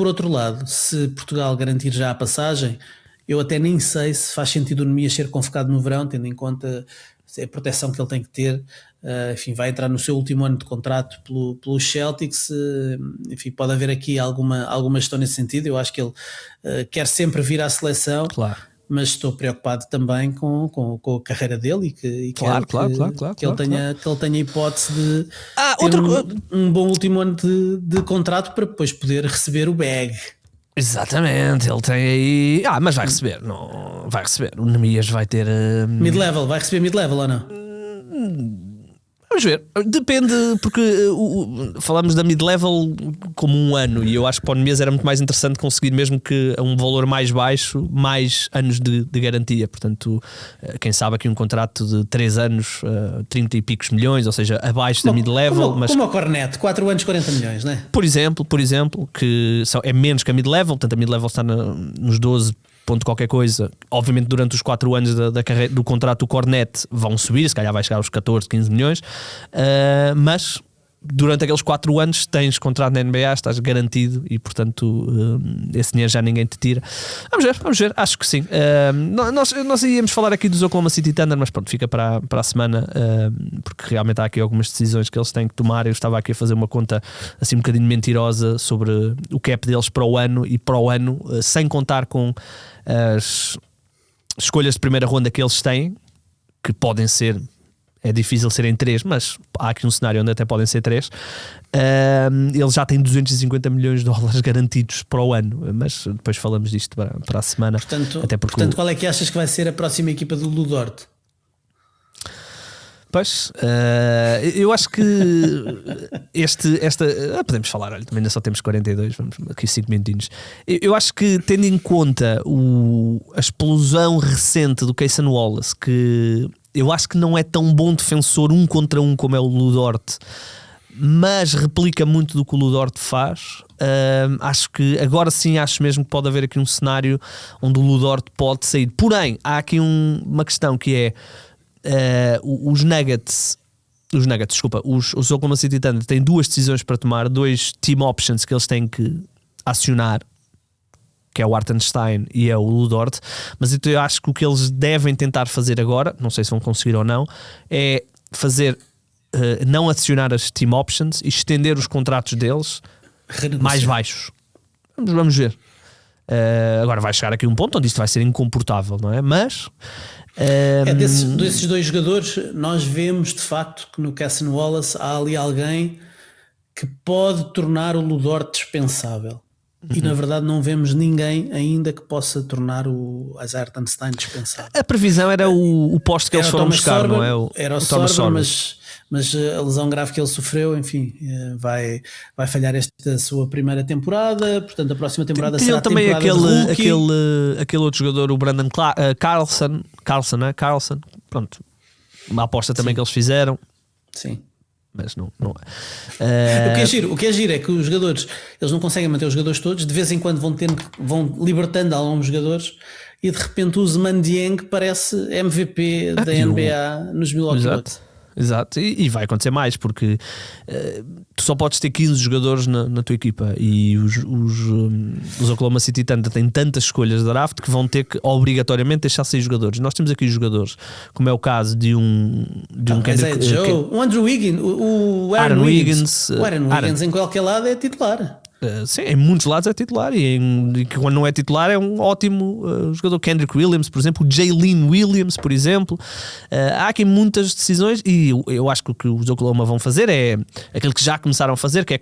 outro lado, se Portugal garantir já a passagem, eu até nem sei se faz sentido o Nemias ser convocado no verão, tendo em conta a proteção que ele tem que ter. Enfim, vai entrar no seu último ano de contrato pelos Celtics. Enfim, pode haver aqui alguma gestão nesse sentido. Eu acho que ele quer sempre vir à seleção. Claro. Mas estou preocupado também com a carreira dele e que ele tenha hipótese de ter um bom último ano de contrato para depois poder receber o bag. Exatamente, ele tem aí. Mas vai receber, não vai receber. O Nemias vai ter. Mid-level, vai receber mid-level ou não? Vamos ver, depende, porque falamos da mid-level como um ano e eu acho que para o Nemias era muito mais interessante conseguir, mesmo que a um valor mais baixo, mais anos de garantia. Portanto, quem sabe aqui um contrato de 3 anos, 30 e picos milhões, ou seja, abaixo da mid-level. Como o Cornet, 4 anos, 40 milhões, não é? Por exemplo, que é menos que a mid-level, portanto a mid-level está nos 12 ponto qualquer coisa. Obviamente durante os 4 anos da carreira, do contrato do Cornet vão subir, se calhar vai chegar aos 14, 15 milhões, mas durante aqueles 4 anos tens contrato na NBA, estás garantido e portanto esse dinheiro já ninguém te tira. Vamos ver, acho que sim. Nós íamos falar aqui dos Oklahoma City Thunder, mas pronto, fica para a semana, porque realmente há aqui algumas decisões que eles têm que tomar. Eu estava aqui a fazer uma conta assim um bocadinho mentirosa sobre o cap deles para o ano, e para o ano, sem contar com as escolhas de primeira ronda que eles têm, que podem ser, é difícil serem 3, mas há aqui um cenário onde até podem ser 3. Eles já têm 250 milhões de dólares garantidos para o ano, mas depois falamos disto para a semana. Portanto, qual é que achas que vai ser a próxima equipa do Ludort? Pois, eu acho que podemos falar, olha, também ainda só temos 42, vamos aqui 5 minutinhos. Eu acho que, tendo em conta a explosão recente do Cason Wallace, que eu acho que não é tão bom defensor 1 contra 1 como é o Ludort, mas replica muito do que o Ludort faz. Acho que agora sim, acho mesmo que pode haver aqui um cenário onde o Ludort pode sair. Porém, há aqui uma questão que é os Oklahoma City Thunder têm 2 decisões para tomar, 2 team options que eles têm que acionar, que é o Hartenstein e é o Ludort. Mas então eu acho que o que eles devem tentar fazer agora, não sei se vão conseguir ou não, é fazer não adicionar as team options e estender os contratos deles mais baixos. Vamos ver. Agora vai chegar aqui um ponto onde isto vai ser incomportável, não é? Mas desses 2 jogadores, nós vemos de facto que no Cason Wallace há ali alguém que pode tornar o Ludort dispensável. E na verdade não vemos ninguém ainda que possa tornar o Isaiah Hartenstein dispensável. A previsão era o posto que eles foram buscar, não é? Era o Sorber, mas a lesão grave que ele sofreu, enfim, vai falhar esta sua primeira temporada. Portanto, a próxima temporada será a também temporada aquele outro jogador, o Brandon Carlson, pronto, uma aposta também que eles fizeram. Sim. Mas não é. O que é giro é que os jogadores, eles não conseguem manter os jogadores todos, de vez em quando vão libertando alguns jogadores, e de repente o Ousmane Dieng parece MVP da NBA nos Milwaukee Bucks. Exato, e vai acontecer mais, porque tu só podes ter 15 jogadores na tua equipa, e os Oklahoma City Thunder têm tantas escolhas de draft que vão ter que obrigatoriamente deixar 6 jogadores. Nós temos aqui jogadores, como é o caso de um o Andrew Wiggins, o Aaron Wiggins em qualquer lado é titular. Sim, em muitos lados é titular e quando não é titular é um ótimo jogador. Kendrick Williams, por exemplo, o Jalen Williams, por exemplo. Há aqui muitas decisões e eu acho que o que os Oklahoma vão fazer é aquilo que já começaram a fazer, que é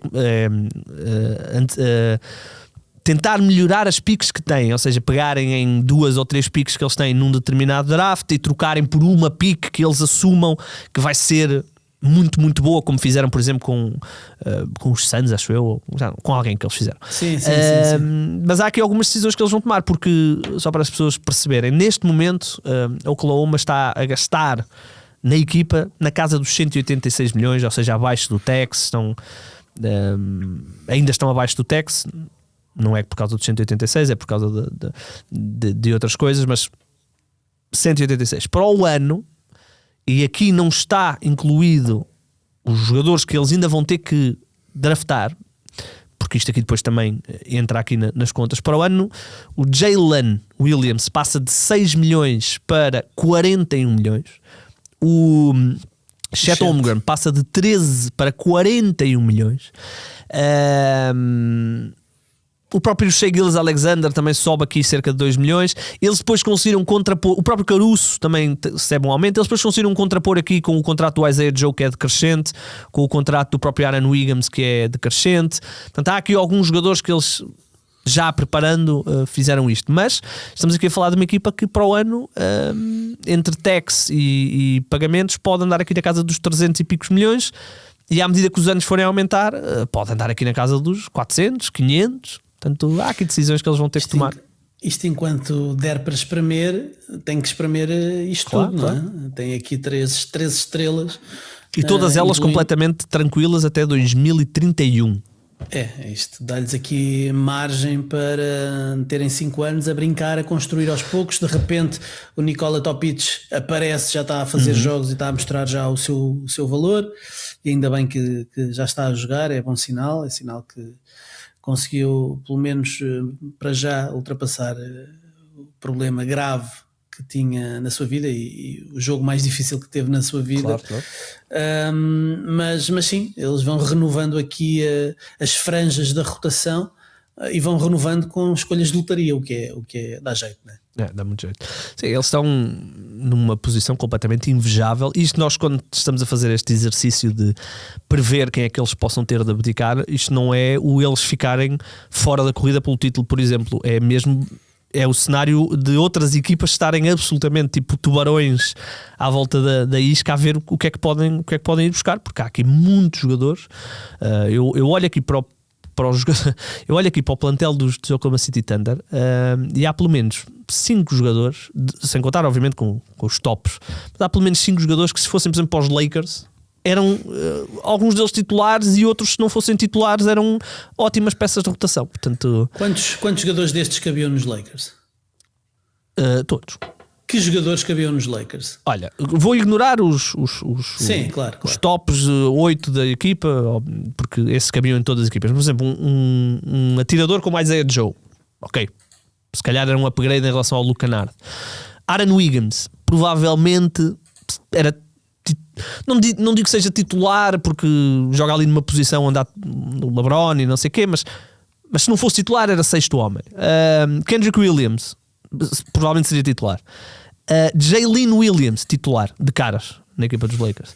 tentar melhorar as picks que têm, ou seja, pegarem em 2 ou 3 picks que eles têm num determinado draft e trocarem por uma pick que eles assumam que vai ser muito, muito boa, como fizeram, por exemplo, com os Suns, acho eu, ou com alguém que eles fizeram. Sim. Mas há aqui algumas decisões que eles vão tomar, porque, só para as pessoas perceberem, neste momento, Oklahoma está a gastar na equipa na casa dos 186 milhões, ou seja, abaixo do tax, ainda estão abaixo do tax. Não é por causa dos 186, é por causa de outras coisas, mas 186 para o ano, e aqui não está incluído os jogadores que eles ainda vão ter que draftar, porque isto aqui depois também entra aqui nas contas. Para o ano, o Jalen Williams passa de 6 milhões para 41 milhões, o Chet Holmgren passa de 13 para 41 milhões. O próprio Shai Gilgeous-Alexander também sobe aqui cerca de 2 milhões. Eles depois conseguiram contrapor. O próprio Caruso também recebe um aumento. Eles depois conseguiram contrapor aqui com o contrato do Isaiah Joe, que é decrescente, com o contrato do próprio Aaron Wiggins, que é decrescente. Portanto, há aqui alguns jogadores que eles, já preparando, fizeram isto. Mas estamos aqui a falar de uma equipa que para o ano, entre tax e pagamentos, pode andar aqui na casa dos 300 e picos milhões. E à medida que os anos forem a aumentar, pode andar aqui na casa dos 400, 500. Portanto, há aqui decisões que eles vão ter que tomar. Isto enquanto der para espremer, tem que espremer isto tudo, não é? Tem aqui 3 estrelas. E todas elas completamente tranquilas até 2031. Isto dá-lhes aqui margem para terem 5 anos a brincar, a construir aos poucos. De repente o Nikola Topic aparece, já está a fazer jogos e está a mostrar já o seu valor, e ainda bem que já está a jogar. É bom sinal, é sinal que conseguiu, pelo menos para já, ultrapassar o problema grave que tinha na sua vida e o jogo mais difícil que teve na sua vida. Claro. Mas sim, eles vão renovando aqui as franjas da rotação e vão renovando com escolhas de lotaria, o que dá jeito, não é? Dá muito jeito. Sim, eles estão numa posição completamente invejável. Isto, nós quando estamos a fazer este exercício de prever quem é que eles possam ter de abdicar, isto não é o eles ficarem fora da corrida pelo título, por exemplo. É mesmo... É o cenário de outras equipas estarem absolutamente tipo tubarões à volta da isca a ver o que é que podem ir buscar, porque há aqui muitos jogadores. Eu olho aqui para eu olho aqui para o plantel dos Oklahoma City Thunder, e há pelo menos 5 jogadores, sem contar obviamente com os tops, mas há pelo menos 5 jogadores que, se fossem por exemplo para os Lakers, eram alguns deles titulares, e outros, se não fossem titulares, eram ótimas peças de rotação. Portanto, quantos jogadores destes cabiam nos Lakers? Todos. Que jogadores cabiam nos Lakers? Olha, vou ignorar os tops 8 da equipa, porque esses cabiam em todas as equipas. Por exemplo, um atirador como Isaiah Joe, ok, se calhar era um upgrade em relação ao Luke Kennard. Aaron Wiggins provavelmente era, não digo que seja titular, porque joga ali numa posição onde há o LeBron e não sei o quê, mas se não fosse titular era 6º homem. Kendrick Williams provavelmente seria titular. Jalen Williams, titular de caras na equipa dos Lakers.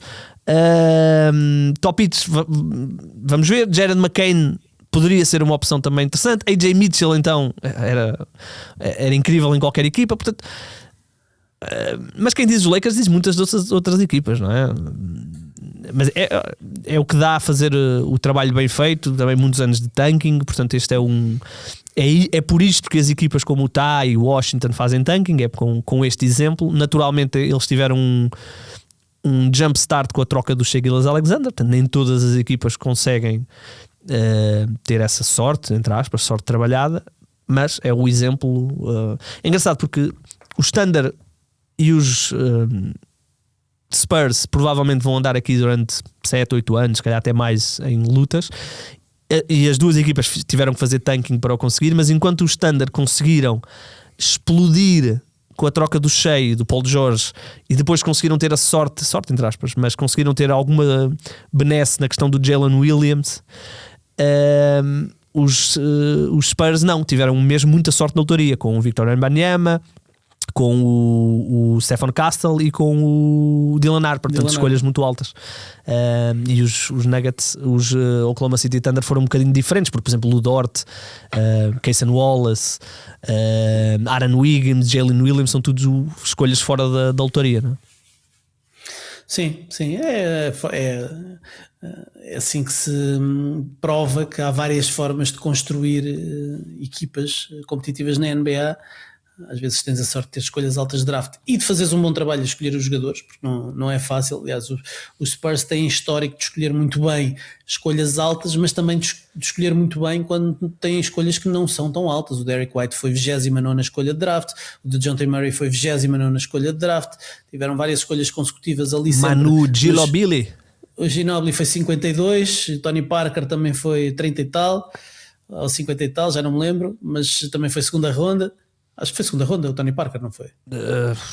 Top hits, vamos ver. Jared McCain poderia ser uma opção também interessante. AJ Mitchell, então, era incrível em qualquer equipa. Portanto, mas quem diz os Lakers diz muitas outras equipas, não é? Mas é o que dá a fazer o trabalho bem feito. Também muitos anos de tanking. Portanto, este é por isto que as equipas como o Utah e Washington fazem tanking, é com este exemplo. Naturalmente eles tiveram um jump start com a troca do Shai Gilgeous-Alexander, portanto nem todas as equipas conseguem ter essa sorte, entre aspas, sorte trabalhada, mas é o exemplo. É engraçado porque os Thunder e os Spurs provavelmente vão andar aqui durante 7, 8 anos, se calhar até mais, em lutas, e as duas equipas tiveram que fazer tanking para o conseguir. Mas enquanto os Thunder conseguiram explodir com a troca do Shai e do Paul George, e depois conseguiram ter a sorte entre aspas, mas conseguiram ter alguma benesse na questão do Jalen Williams, os Spurs não, tiveram mesmo muita sorte na lotaria, com o Victor Wembanyama, com o Stephen Castle e com o Dylan Harper, portanto escolhas muito altas. E os Nuggets, os Oklahoma City Thunder foram um bocadinho diferentes, porque por exemplo Lu Dort, Cason Wallace, Aaron Wiggins, Jalen Williams são tudo escolhas fora da lotaria, não é? Sim, é assim que se prova que há várias formas de construir equipas competitivas na NBA. Às vezes tens a sorte de ter escolhas altas de draft e de fazeres um bom trabalho a escolher os jogadores, porque não é fácil. Aliás, os Spurs têm histórico de escolher muito bem escolhas altas, mas também de escolher muito bem quando têm escolhas que não são tão altas. O Derrick White foi 29ª escolha de draft, o DeJounte Murray foi 29ª escolha de draft, tiveram várias escolhas consecutivas ali sempre. Manu Ginobili. O Ginobili foi 52, o Tony Parker também foi 30 e tal, ou 50 e tal, já não me lembro, mas também foi segunda ronda. Acho que foi segunda ronda, o Tony Parker, não foi?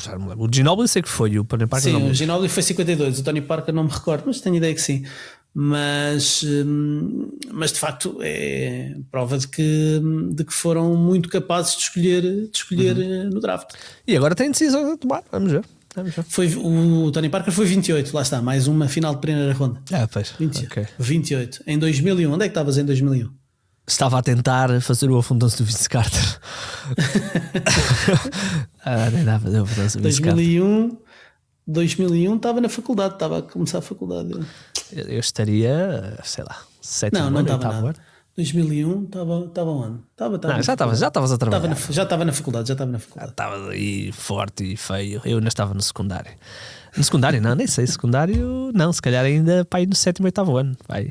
Já não me lembro. O Ginobili sei que foi, o Tony Parker sim, não. O Ginobili foi 52, o Tony Parker não me recordo, mas tenho ideia que sim. Mas de facto é prova de que foram muito capazes de escolher no draft. E agora tem decisão a tomar, vamos ver. O Tony Parker foi 28, lá está, mais uma final de primeira ronda. Pois. 28, em 2001. Onde é que estavas em 2001? Estava a tentar fazer o afundão-se do Vince Carter. Nem dá a fazer o afundão-se do Vince Carter. 2001 estava na faculdade, estava a começar a faculdade. Eu estaria, sei lá, 7 anos. Não estava nada. 2001 estava onde? Já estavas a trabalhar. Já estava na faculdade. Estava aí forte e feio. Eu ainda estava no secundário. No secundário não, nem sei. Secundário não, se calhar ainda para ir no 7º, 8º ano. Vai.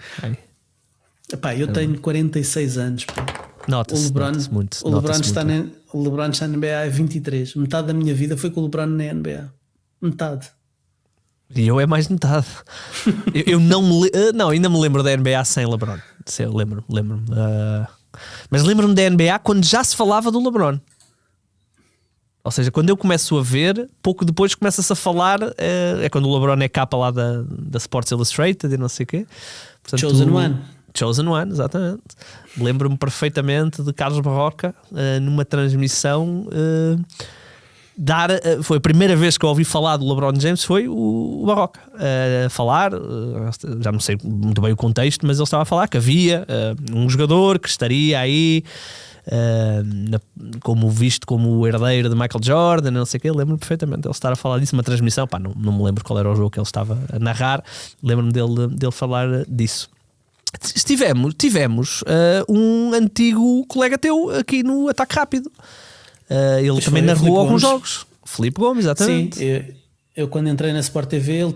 Epá, eu tenho 46 anos. Nota-se muito. O LeBron está na NBA há 23. Metade da minha vida foi com o LeBron na NBA. Metade. E eu é mais de metade. eu ainda me lembro da NBA sem LeBron. Eu lembro-me. Mas lembro-me da NBA quando já se falava do LeBron. Ou seja, quando eu começo a ver, pouco depois começa-se a falar. É quando o LeBron é capa lá da Sports Illustrated e não sei o quê. Portanto, Chosen One, exatamente. Lembro-me perfeitamente de Carlos Barroca numa transmissão foi a primeira vez que eu ouvi falar do LeBron James, foi o Barroca falar, já não sei muito bem o contexto, mas ele estava a falar que havia um jogador que estaria aí como visto como o herdeiro de Michael Jordan, não sei o que. Lembro-me perfeitamente ele estar a falar disso numa transmissão. Não me lembro qual era o jogo que ele estava a narrar, lembro-me dele falar disso. Tivemos um antigo colega teu aqui no Ataque Rápido. Ele também narrou alguns jogos. Filipe Gomes, exatamente. Sim, eu quando entrei na Sport TV ele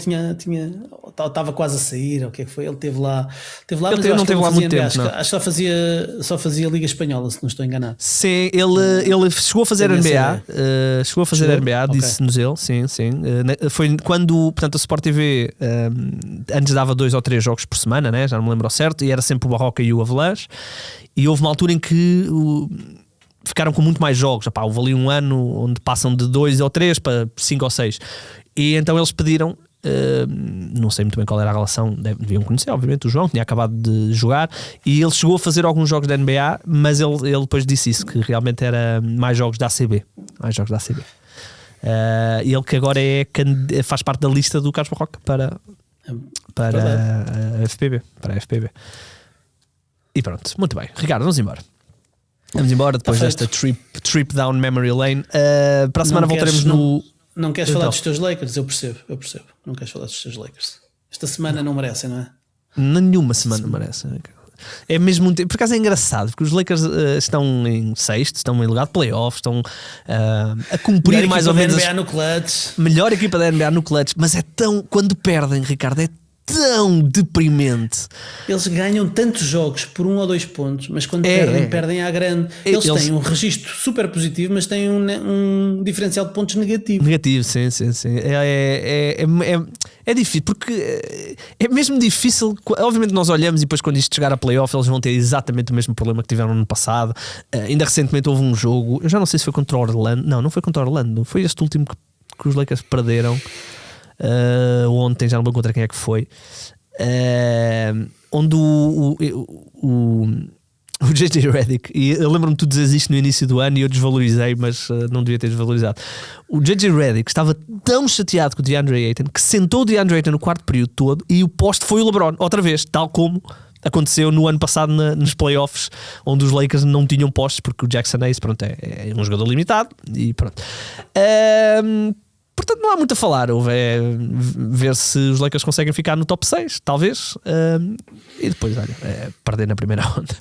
estava quase a sair, o que é que foi? Ele esteve lá ele não teve lá muito tempo, não. Acho que só fazia Liga Espanhola, se não estou enganado. Sim, ele chegou a fazer NBA. Disse-nos ele. Sim. Foi quando, portanto, a Sport TV antes dava 2 ou 3 jogos por semana, né? Já não me lembro ao certo, e era sempre o Barroca e o Avalanche. E houve uma altura em que ficaram com muito mais jogos. Houve ali um ano onde passam de 2 ou 3 para 5 ou 6. E então eles pediram, não sei muito bem qual era a relação, deviam conhecer, obviamente, o João, tinha acabado de jogar, e ele chegou a fazer alguns jogos da NBA, mas ele depois disse isso, que realmente era mais jogos da ACB. Ele que agora faz parte da lista do Carlos Barroca para a FPB. E pronto, muito bem. Ricardo, vamos embora. Depois desta trip down memory lane. Para a semana voltaremos no... Não queres falar dos teus Lakers? Eu percebo. Não queres falar dos teus Lakers. Esta semana não merecem, não é? Nenhuma semana merece. É mesmo, por acaso é engraçado, porque os Lakers estão em sexto, estão em lugar de playoffs, estão a cumprir mais ou menos melhor equipa da NBA no clutch, mas é tão, quando perdem, Ricardo, é tão deprimente. Eles ganham tantos jogos por 1 ou 2 pontos, mas quando perdem à grande. Eles têm um registro super positivo, mas têm um diferencial de pontos negativo. Sim. É difícil, porque é mesmo difícil. Obviamente nós olhamos e depois quando isto chegar a playoff eles vão ter exatamente o mesmo problema que tiveram no ano passado. Ainda recentemente houve um jogo, eu já não sei se foi contra o Orlando. Não foi contra o Orlando, foi este último que os Lakers perderam ontem, já não lembro contra quem é que foi, onde O J.J. Redick, e eu lembro-me que tu dizes isto no início do ano e eu desvalorizei, mas não devia ter desvalorizado. O J.J. Redick estava tão chateado com o DeAndre Ayton que sentou o DeAndre Ayton no quarto período todo e o poste foi o LeBron, outra vez, tal como aconteceu no ano passado nos playoffs, onde os Lakers não tinham postes, porque o Jackson Hayes, pronto, é um jogador limitado e pronto. Portanto, não há muito a falar. É ver se os Lakers conseguem ficar no top 6, talvez. E depois, olha, perder na primeira ronda.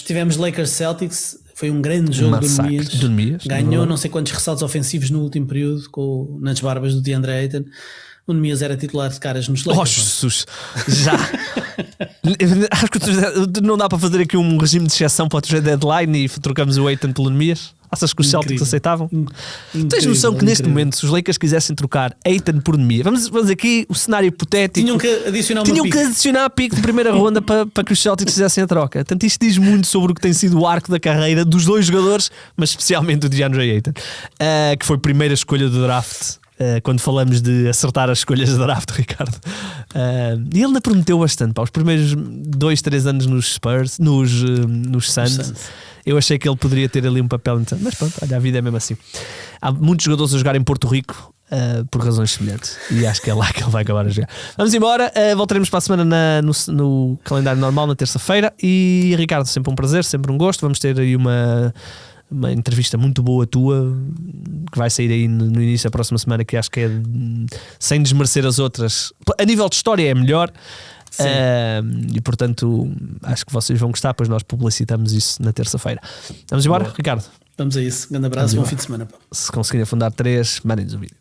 Tivemos Lakers Celtics. Foi um grande jogo do Nemias. Ganhou não sei quantos ressaltos ofensivos no último período nas barbas do DeAndre Ayton. O Nemias era titular de caras nos Lakers. Oh, Jesus! Já! Acho que não dá para fazer aqui um regime de exceção para o trade deadline e trocamos o Ayton pelo Nemias? Achas que os Celtics aceitavam? Tens noção que neste momento, se os Lakers quisessem trocar Ayton por Nemias, vamos aqui o cenário hipotético. Tinham que adicionar a pique de primeira ronda para que os Celtics fizessem a troca. Portanto, isto diz muito sobre o que tem sido o arco da carreira dos dois jogadores, mas especialmente do DeAndre Ayton, que foi a primeira escolha do draft. Quando falamos de acertar as escolhas de draft, Ricardo, e ele ainda prometeu bastante, os primeiros 2-3 anos nos Spurs, nos Suns. Eu achei que ele poderia ter ali um papel interessante, mas pronto, olha, a vida é mesmo assim. Há muitos jogadores a jogar em Porto Rico por razões semelhantes e acho que é lá que ele vai acabar a jogar. Vamos embora, voltaremos para a semana no calendário normal, na terça-feira. E Ricardo, sempre um prazer, sempre um gosto. Vamos ter aí uma entrevista muito boa tua que vai sair aí no início da próxima semana, que acho que é, sem desmerecer as outras, a nível de história é melhor. E portanto acho que vocês vão gostar, pois nós publicitamos isso na terça-feira. Vamos embora, Ricardo? Vamos a isso, grande abraço, bom fim de semana. Se conseguirem afundar 3, mandem-nos um vídeo.